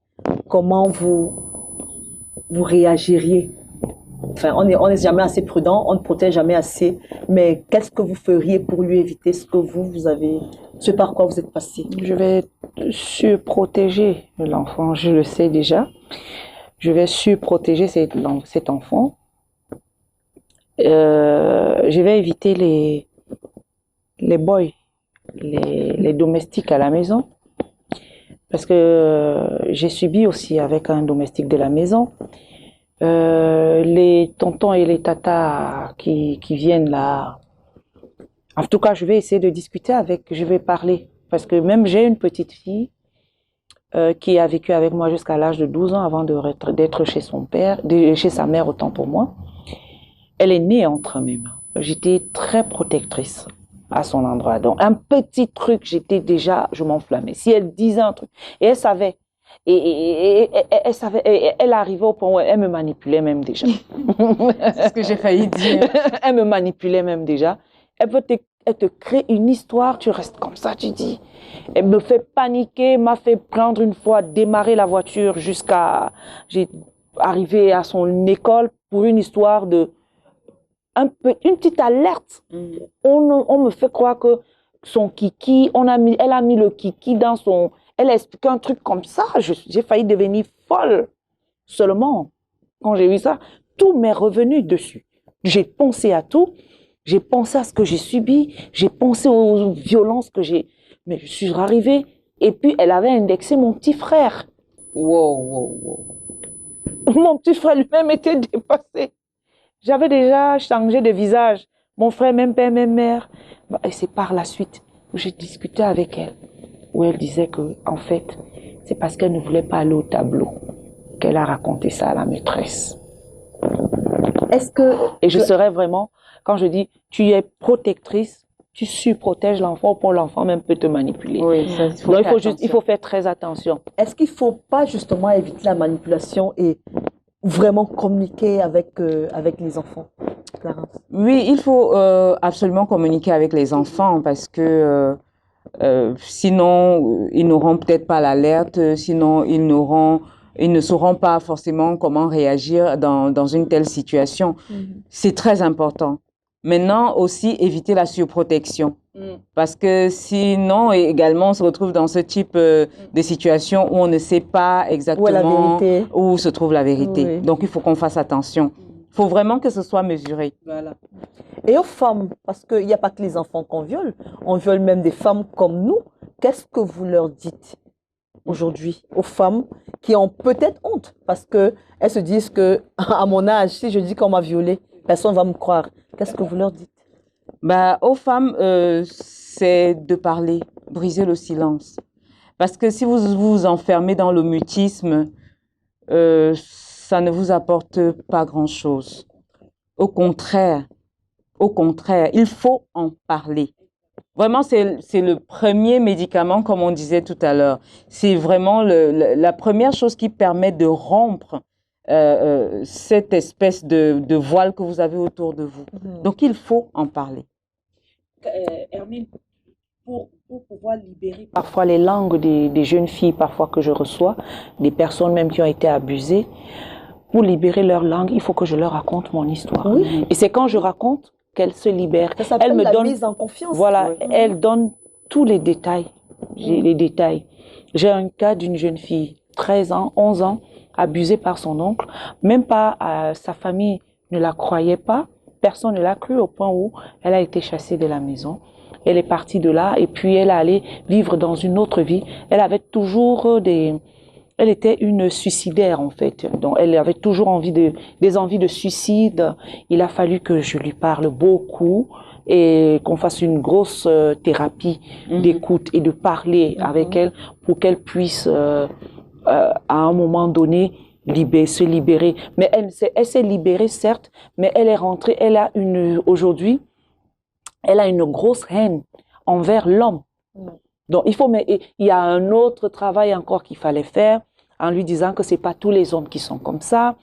comment vous réagiriez? Enfin, on n'est jamais assez prudent, on ne protège jamais assez, mais qu'est-ce que vous feriez pour lui éviter ce que vous avez, ce par quoi vous êtes passé? Je vais surprotéger l'enfant, je le sais déjà. Je vais surprotéger cet enfant. Je vais éviter les boys, les domestiques à la maison. Parce que j'ai subi aussi avec un domestique de la maison. Les tontons et les tatas qui viennent là. En tout cas, je vais essayer de discuter je vais parler. Parce que même j'ai une petite fille qui a vécu avec moi jusqu'à l'âge de 12 ans avant d'être chez son père, chez sa mère autant pour moi. Elle est née entre mes mains. J'étais très protectrice à son endroit. Donc, un petit truc, je m'enflammais. Si elle disait un truc, et elle savait, elle savait, elle arrivait au point où elle me manipulait même déjà. C'est ce que j'ai failli dire. Elle me manipulait même déjà. Elle te crée une histoire, tu restes comme ça, tu dis. Elle me fait paniquer, m'a fait prendre une fois, démarrer la voiture j'ai arrivé à son école pour une histoire une petite alerte. On me fait croire que son kiki, elle a mis le kiki dans son... Elle a expliqué un truc comme ça. J'ai failli devenir folle. Seulement, quand j'ai vu ça, tout m'est revenu dessus. J'ai pensé à tout. J'ai pensé à ce que j'ai subi. J'ai pensé aux violences que j'ai... Mais je suis arrivée. Et puis, elle avait indexé mon petit frère. Wow. Mon petit frère lui-même était dépassé. J'avais déjà changé de visage. Mon frère, même père, même mère. Et c'est par la suite où j'ai discuté avec elle. Où elle disait que, en fait, c'est parce qu'elle ne voulait pas aller au tableau qu'elle a raconté ça à la maîtresse. Et je serais vraiment, quand je dis, tu es protectrice, tu surprotèges l'enfant pour l'enfant même peut te manipuler. Oui, ça, Donc il faut faire très attention. Est-ce qu'il ne faut pas justement éviter la manipulation et vraiment communiquer avec les enfants, Clarence? Oui, il faut absolument communiquer avec les enfants parce que sinon, ils n'auront peut-être pas l'alerte, sinon ils ne sauront pas forcément comment réagir dans une telle situation. C'est très important. Maintenant, aussi, éviter la surprotection. Parce que sinon, également, on se retrouve dans ce type de situation où on ne sait pas exactement où se trouve la vérité. Oui. Donc, il faut qu'on fasse attention. Il faut vraiment que ce soit mesuré. Voilà. Et aux femmes, parce qu'il n'y a pas que les enfants qu'on viole, on viole même des femmes comme nous. Qu'est-ce que vous leur dites aujourd'hui aux femmes qui ont peut-être honte parce qu'elles se disent que à mon âge, si je dis qu'on m'a violée, personne ne va me croire. Qu'est-ce que vous leur dites? Bah, aux femmes, c'est de parler, briser le silence. Parce que si vous vous enfermez dans le mutisme, ça ne vous apporte pas grand-chose. Au contraire, il faut en parler. Vraiment, c'est le premier médicament, comme on disait tout à l'heure. C'est vraiment la première chose qui permet de rompre cette espèce de voile que vous avez autour de vous. Donc, il faut en parler. Hermine, pour pouvoir libérer parfois les langues des jeunes filles, parfois que je reçois, des personnes même qui ont été abusées, pour libérer leur langue, il faut que je leur raconte mon histoire. Oui. Et c'est quand je raconte qu'elles se libèrent. Ça s'appelle la mise en confiance. Voilà, elle donne tous les détails. J'ai les détails. J'ai un cas d'une jeune fille, 13 ans, 11 ans, abusée par son oncle. Même pas sa famille ne la croyait pas. Personne ne l'a cru au point où elle a été chassée de la maison. Elle est partie de là et puis elle est allée vivre dans une autre vie. Elle avait toujours Elle était une suicidaire en fait. Donc elle avait toujours des envies de suicide. Il a fallu que je lui parle beaucoup et qu'on fasse une grosse thérapie d'écoute et de parler avec elle pour qu'elle puisse à un moment donné se libérer. Mais elle s'est libérée certes, mais elle est rentrée, aujourd'hui, elle a une grosse haine envers l'homme. Donc il y a un autre travail encore qu'il fallait faire en lui disant que c'est pas tous les hommes qui sont comme ça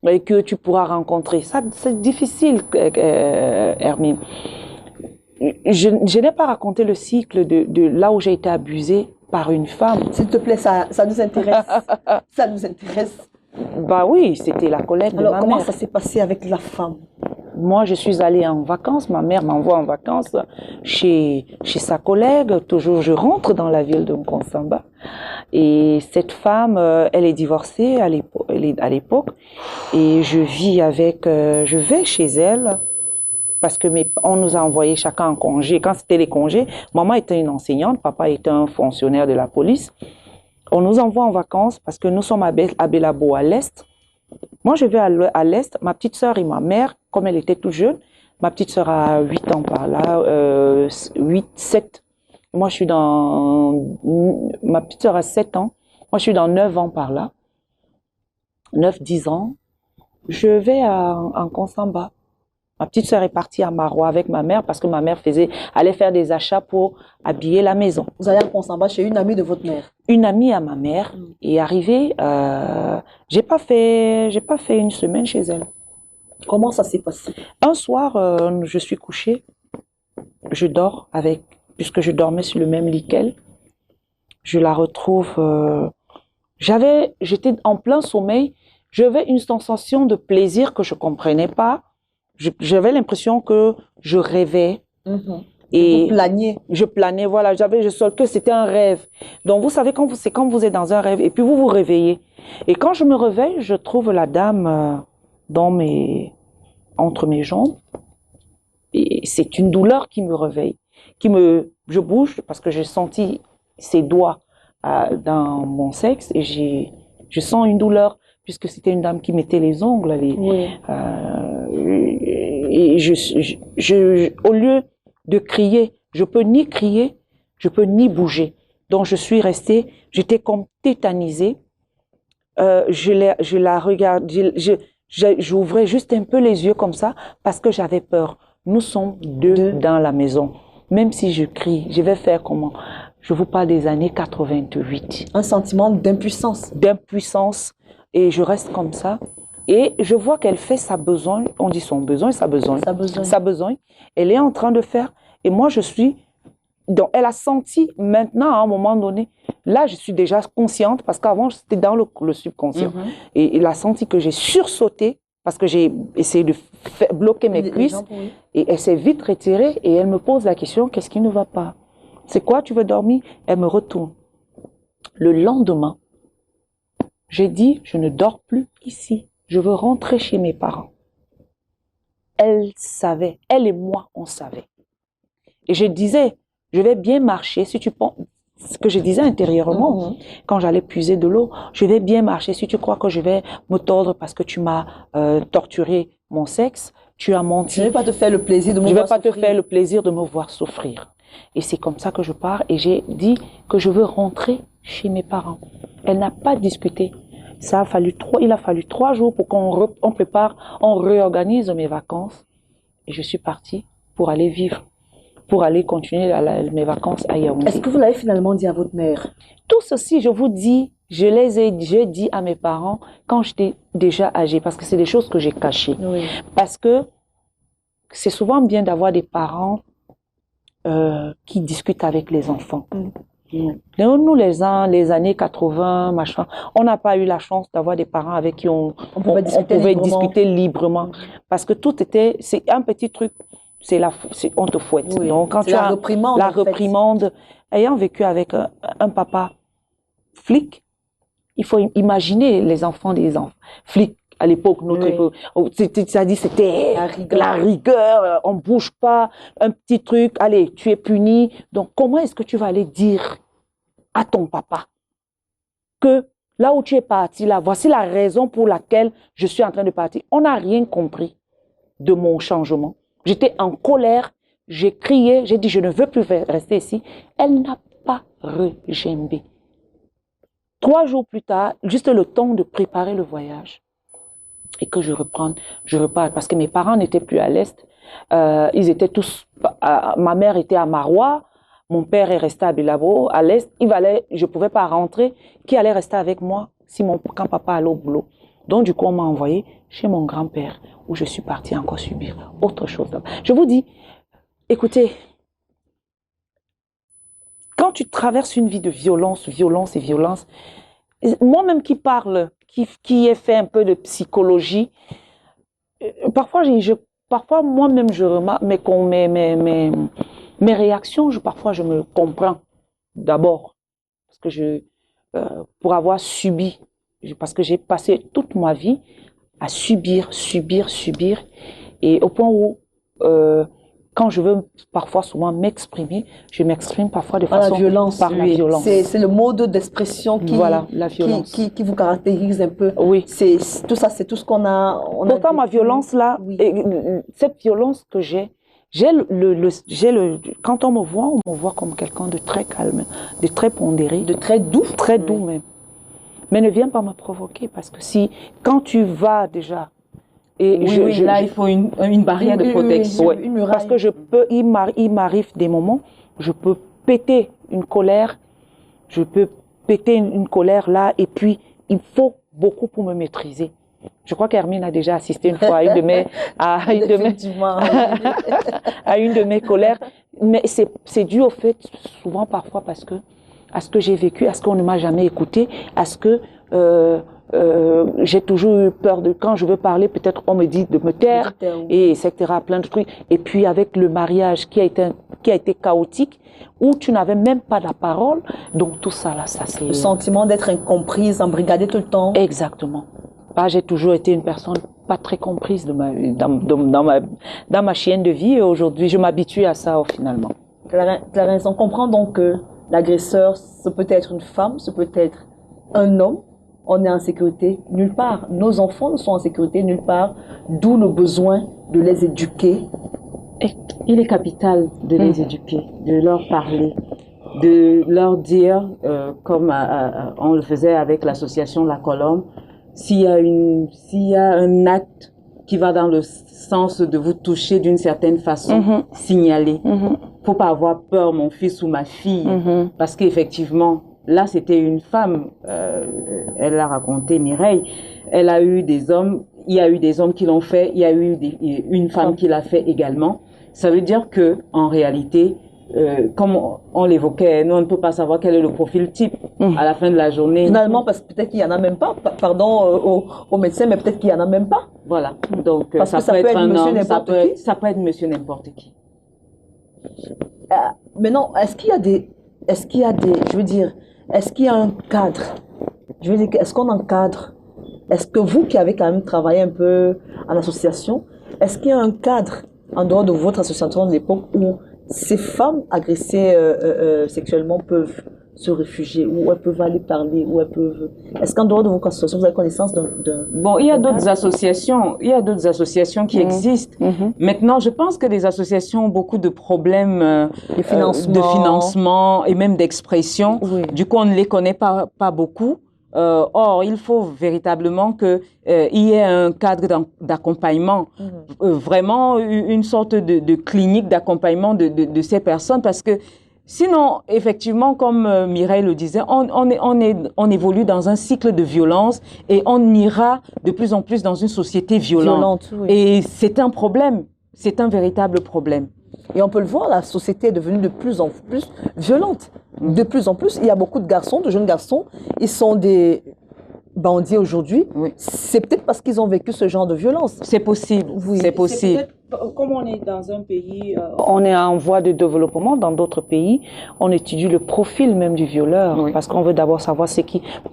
et que tu pourras rencontrer. Ça, c'est difficile, Hermine. Je n'ai pas raconté le cycle de là où j'ai été abusée par une femme. S'il te plaît, ça nous intéresse. Ça nous intéresse. Bah oui, c'était la collègue de ma mère. Alors, comment ça s'est passé avec la femme? Moi, je suis allée en vacances. Ma mère m'envoie en vacances chez sa collègue. Toujours, je rentre dans la ville de Nkonsamba. Et cette femme, elle est divorcée à l'époque. Et je vais chez elle parce que on nous a envoyé chacun en congé. Quand c'était les congés, maman était une enseignante, papa était un fonctionnaire de la police. On nous envoie en vacances parce que nous sommes à Belabo, à l'Est. Moi, je vais à l'Est. Ma petite sœur et ma mère, comme elle était toute jeune, ma petite sœur a 8 ans par là, 8, 7. Moi, je suis ma petite sœur a 7 ans. Moi, je suis dans 9 ans par là. 9, 10 ans. Je vais en Nkonsamba. Ma petite sœur est partie à Marois avec ma mère parce que ma mère allait faire des achats pour habiller la maison. Vous allez à Nkonsamba chez une amie de votre mère? Une amie à ma mère est arrivée. J'ai pas fait une semaine chez elle. Comment ça s'est passé? Un soir, je suis couchée. Je dors puisque je dormais sur le même lit qu'elle. Je la retrouve. J'étais en plein sommeil. J'avais une sensation de plaisir que je comprenais pas. J'avais l'impression que je rêvais. Et vous planiez. Je planais, voilà. Que c'était un rêve. Donc, vous savez, c'est quand vous êtes dans un rêve et puis vous vous réveillez. Et quand je me réveille, je trouve la dame entre mes jambes. Et c'est une douleur qui me réveille. Je bouge parce que j'ai senti ses doigts dans mon sexe et je sens une douleur puisque c'était une dame qui mettait les ongles. Et au lieu de crier, je peux ni crier, je peux ni bouger. Donc je suis restée, j'étais comme tétanisée. Je la regarde, j'ouvrais juste un peu les yeux comme ça parce que j'avais peur. Nous sommes deux dans la maison. Même si je crie, je vais faire comment? Je vous parle des années 88. Un sentiment d'impuissance. D'impuissance. Et je reste comme ça. Et je vois qu'elle fait sa besogne, on dit son besoin, sa besogne. Sa besogne. Elle est en train de faire, et moi je suis... Donc elle a senti maintenant, à un moment donné, là je suis déjà consciente, parce qu'avant c'était dans le subconscient. Et elle a senti que j'ai sursauté, parce que j'ai essayé de bloquer mes cuisses, et elle s'est vite retirée, et elle me pose la question, qu'est-ce qui ne va pas? C'est quoi, tu veux dormir? Elle me retourne. Le lendemain, j'ai dit, je ne dors plus ici. Je veux rentrer chez mes parents. Elle savait, elle et moi, on savait. Et je disais, je vais bien marcher si tu penses, ce que je disais intérieurement, quand j'allais puiser de l'eau, je vais bien marcher si tu crois que je vais me tordre parce que tu m'as torturé mon sexe, tu as menti. Je ne vais pas te faire le plaisir de me voir souffrir. Je ne vais pas te faire le plaisir de me voir souffrir. Et c'est comme ça que je pars et j'ai dit que je veux rentrer chez mes parents. Elle n'a pas discuté. Il a fallu 3 jours pour qu'on prépare, on réorganise mes vacances. Et je suis partie pour aller vivre, pour aller continuer mes vacances à Yaoundé. Est-ce que vous l'avez finalement dit à votre mère? Tout ceci, je vous dis, j'ai dit à mes parents quand j'étais déjà âgée, parce que c'est des choses que j'ai cachées. Oui. Parce que c'est souvent bien d'avoir des parents qui discutent avec les enfants. Nous, les années 80, machin, on n'a pas eu la chance d'avoir des parents avec qui on pouvait discuter librement. Parce que tout était, c'est un petit truc, on te fouette. Oui. Donc, quand tu as la reprimande, ayant vécu avec un papa flic, il faut imaginer les enfants des enfants flics. À l'époque, notre époque, c'était la rigueur, on ne bouge pas, un petit truc, allez, tu es puni. Donc, comment est-ce que tu vas aller dire à ton papa que là où tu es parti, là, voici la raison pour laquelle je suis en train de partir. On n'a rien compris de mon changement. J'étais en colère, j'ai crié, j'ai dit je ne veux plus rester ici. Elle n'a pas regimbé. 3 jours plus tard, juste le temps de préparer le voyage et que je repars parce que mes parents n'étaient plus à l'Est. Ils étaient tous, ma mère était à Marois, mon père est resté à Bilabo, à l'Est. Je ne pouvais pas rentrer. Qui allait rester avec moi quand papa allait au boulot? Donc, du coup, on m'a envoyé chez mon grand-père, où je suis partie encore subir autre chose. Je vous dis, écoutez, quand tu traverses une vie de violence, violence et violence, moi-même qui parle, qui ai fait un peu de psychologie, parfois moi-même je remarque mes réactions, parfois je me comprends d'abord, parce que pour avoir subi, parce que j'ai passé toute ma vie à subir, et au point où quand je veux parfois souvent m'exprimer, je m'exprime parfois de façon... la violence. Par la violence. C'est le mode d'expression qui, voilà, la violence. Qui vous caractérise un peu. Oui. Tout ça, c'est tout ce qu'on a... Pourtant, ma violence là, cette violence que j'ai, quand on me voit comme quelqu'un de très calme, de très pondéré. De très doux. Très doux même. Mais ne viens pas me provoquer, parce que quand tu vas déjà... Et là, il faut une barrière de protection. Une muraille. Parce que il m'arrive des moments, je peux péter une colère, là, et puis il faut beaucoup pour me maîtriser. Je crois qu'Hermine a déjà assisté une fois à une de mes colères. Mais c'est dû au fait, souvent parfois, à ce que j'ai vécu, à ce qu'on ne m'a jamais écouté, à ce que... j'ai toujours eu peur de quand je veux parler, peut-être on me dit de me taire, et etc., plein de trucs. Et puis avec le mariage qui a été chaotique, où tu n'avais même pas la parole, donc tout ça là, ça c'est... Le sentiment d'être incomprise, embrigadée tout le temps. Exactement. J'ai toujours été une personne pas très comprise dans ma chienne de vie, et aujourd'hui je m'habitue à ça finalement. Clarence, on comprend donc que l'agresseur, ce peut être une femme, ce peut être un homme. On est en sécurité nulle part. Nos enfants ne sont en sécurité nulle part, d'où le besoin de les éduquer. Et il est capital de les éduquer, de leur parler, de leur dire, comme on le faisait avec l'association La Colombe, s'il y a un acte qui va dans le sens de vous toucher d'une certaine façon, signaler. Faut pas avoir peur, mon fils ou ma fille, parce qu'effectivement, là, c'était une femme, elle l'a raconté, Mireille, elle a eu des hommes, il y a eu des hommes qui l'ont fait, il y a eu une femme qui l'a fait également. Ça veut dire que en réalité, comme on l'évoquait, nous on ne peut pas savoir quel est le profil type à la fin de la journée. Finalement, parce que peut-être qu'il n'y en a même pas, pardon au médecin, mais peut-être qu'il n'y en a même pas. Voilà, donc parce ça, que ça peut être un monsieur homme, n'importe qui. ça peut être monsieur n'importe qui. Maintenant, est-ce qu'il y a des, je veux dire, est-ce qu'il y a un cadre? Je veux dire, est-ce qu'on encadre? Est-ce que vous qui avez quand même travaillé un peu en association, est-ce qu'il y a un cadre en dehors de votre association de l'époque où ces femmes agressées sexuellement peuvent se réfugier, où elles peuvent aller parler, où elles peuvent... Est-ce qu'en dehors de vos associations, vous avez connaissance d'un... Bon, il y a d'autres associations, qui existent. Maintenant, je pense que les associations ont beaucoup de problèmes de financement et même d'expression. Du coup, on ne les connaît pas beaucoup. Or, il faut véritablement qu'il y ait un cadre d'accompagnement, vraiment une sorte de clinique d'accompagnement de ces personnes, parce que sinon, effectivement, comme Mireille le disait, on évolue dans un cycle de violence et on ira de plus en plus dans une société violente. Et c'est un problème, c'est un véritable problème. Et on peut le voir, la société est devenue de plus en plus violente. De plus en plus, il y a beaucoup de garçons, de jeunes garçons, ils sont des bandits aujourd'hui. C'est peut-être parce qu'ils ont vécu ce genre de violence. C'est possible, c'est possible. Comme on est dans un pays, on est en voie de développement, dans d'autres pays, on étudie le profil même du violeur, parce qu'on veut d'abord savoir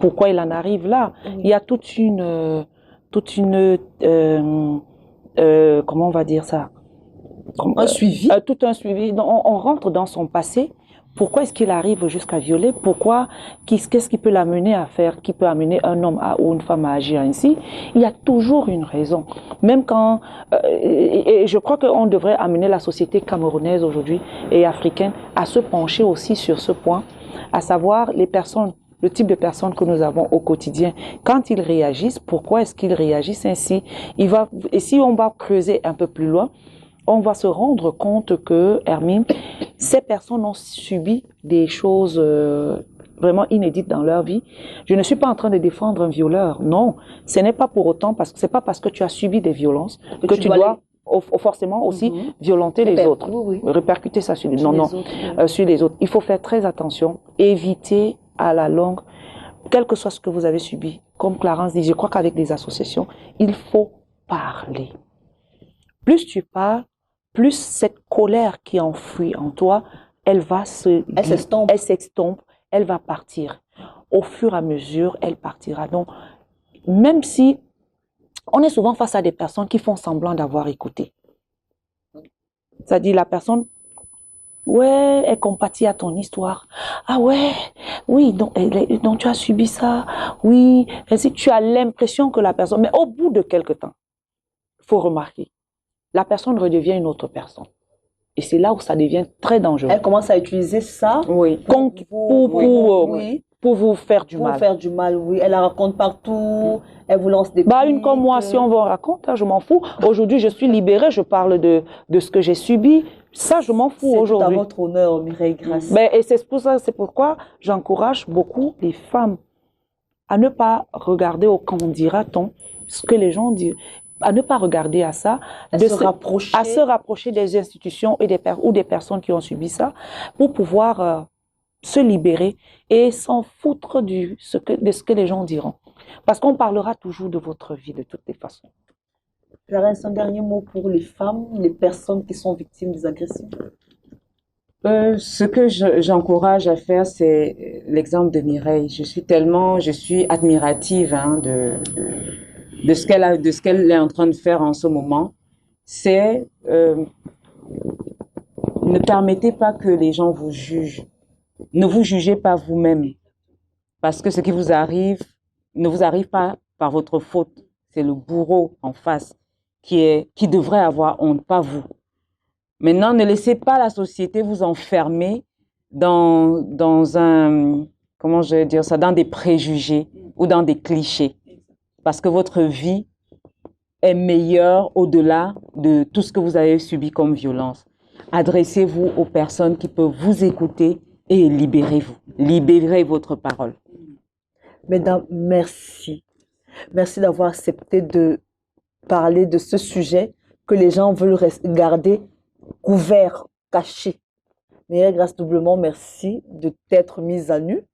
pourquoi il en arrive là. Il y a toute une comment on va dire ça? Un suivi. Tout un suivi. On rentre dans son passé. Pourquoi est-ce qu'il arrive jusqu'à violer? Qu'est-ce qui peut l'amener à faire, qui peut amener un homme ou une femme à agir ainsi? Il y a toujours une raison. Même quand, et je crois qu'on devrait amener la société camerounaise aujourd'hui et africaine à se pencher aussi sur ce point, à savoir les personnes, le type de personnes que nous avons au quotidien. Quand ils réagissent, pourquoi est-ce qu'ils réagissent ainsi? Et si on va creuser un peu plus loin, on va se rendre compte que, Hermine, ces personnes ont subi des choses vraiment inédites dans leur vie. Je ne suis pas en train de défendre un violeur, non. Ce n'est pas pour autant, parce que c'est pas parce que tu as subi des violences que tu dois forcément aussi violenter les autres, répercuter ça sur les autres. Sur les autres. Il faut faire très attention, éviter à la longue, quel que soit ce que vous avez subi. Comme Clarence dit, je crois qu'avec les associations, il faut parler. Plus tu parles, plus cette colère qui enfouit en toi, elle s'estompe, elle va partir. Au fur et à mesure, elle partira. Donc, même si on est souvent face à des personnes qui font semblant d'avoir écouté. C'est-à-dire la personne, ouais, elle compatit à ton histoire. Ah ouais, oui, donc tu as subi ça, oui. Ainsi, tu as l'impression que la personne, mais au bout de quelque temps, il faut remarquer, la personne redevient une autre personne. Et c'est là où ça devient très dangereux. Elle commence à utiliser ça pour vous faire du mal. Pour faire du mal, oui. Elle la raconte partout, elle vous lance des une comme moi, si on vous raconte, je m'en fous. Aujourd'hui, je suis libérée, je parle de ce que j'ai subi. Ça, je m'en fous aujourd'hui. C'est à votre honneur, Mireille Grace. Et c'est pourquoi j'encourage beaucoup les femmes à ne pas regarder au comment dira-t-on, ce que les gens disent, à ne pas regarder à ça, à se rapprocher des institutions et des personnes qui ont subi ça pour pouvoir se libérer et s'en foutre de ce que les gens diront. Parce qu'on parlera toujours de votre vie de toutes les façons. Clarence, un dernier mot pour les femmes, les personnes qui sont victimes des agressions. Ce que j'encourage à faire, c'est l'exemple de Mireille. Je suis admirative de ce qu'elle est en train de faire en ce moment. C'est ne permettez pas que les gens vous jugent. Ne vous jugez pas vous-même. Parce que ce qui vous arrive ne vous arrive pas par votre faute. C'est le bourreau en face qui devrait avoir honte, pas vous. Maintenant, ne laissez pas la société vous enfermer dans des préjugés ou dans des clichés. Parce que votre vie est meilleure au-delà de tout ce que vous avez subi comme violence. Adressez-vous aux personnes qui peuvent vous écouter et libérez-vous. Libérez votre parole. Mesdames, merci. Merci d'avoir accepté de parler de ce sujet que les gens veulent garder couvert, caché. Mireille Grace, doublement merci de t'être mise à nu,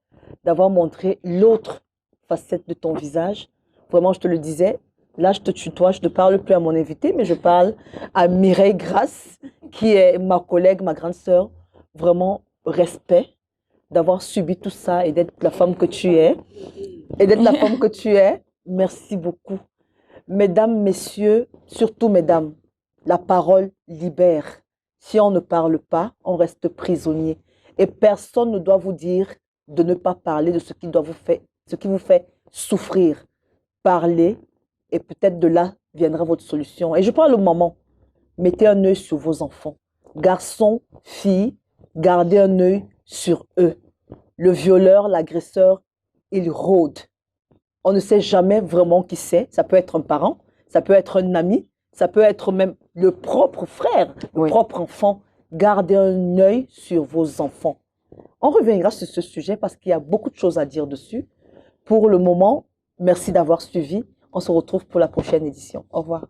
d'avoir montré l'autre facette de ton visage. Vraiment, je te le disais, là, je te tutoie, je ne parle plus à mon invité, mais je parle à Mireille Grace, qui est ma collègue, ma grande sœur. Vraiment, respect d'avoir subi tout ça et d'être la femme que tu es. Merci beaucoup. Mesdames, messieurs, surtout mesdames, la parole libère. Si on ne parle pas, on reste prisonnier. Et personne ne doit vous dire de ne pas parler de ce qui vous fait souffrir. Parlez et peut-être de là viendra votre solution. Et je prends le moment. Mettez un œil sur vos enfants. Garçons, filles, gardez un œil sur eux. Le violeur, l'agresseur, il rôde. On ne sait jamais vraiment qui c'est. Ça peut être un parent, ça peut être un ami, ça peut être même le propre frère, le propre enfant. Gardez un œil sur vos enfants. On reviendra sur ce sujet parce qu'il y a beaucoup de choses à dire dessus. Pour le moment, merci d'avoir suivi. On se retrouve pour la prochaine édition. Au revoir.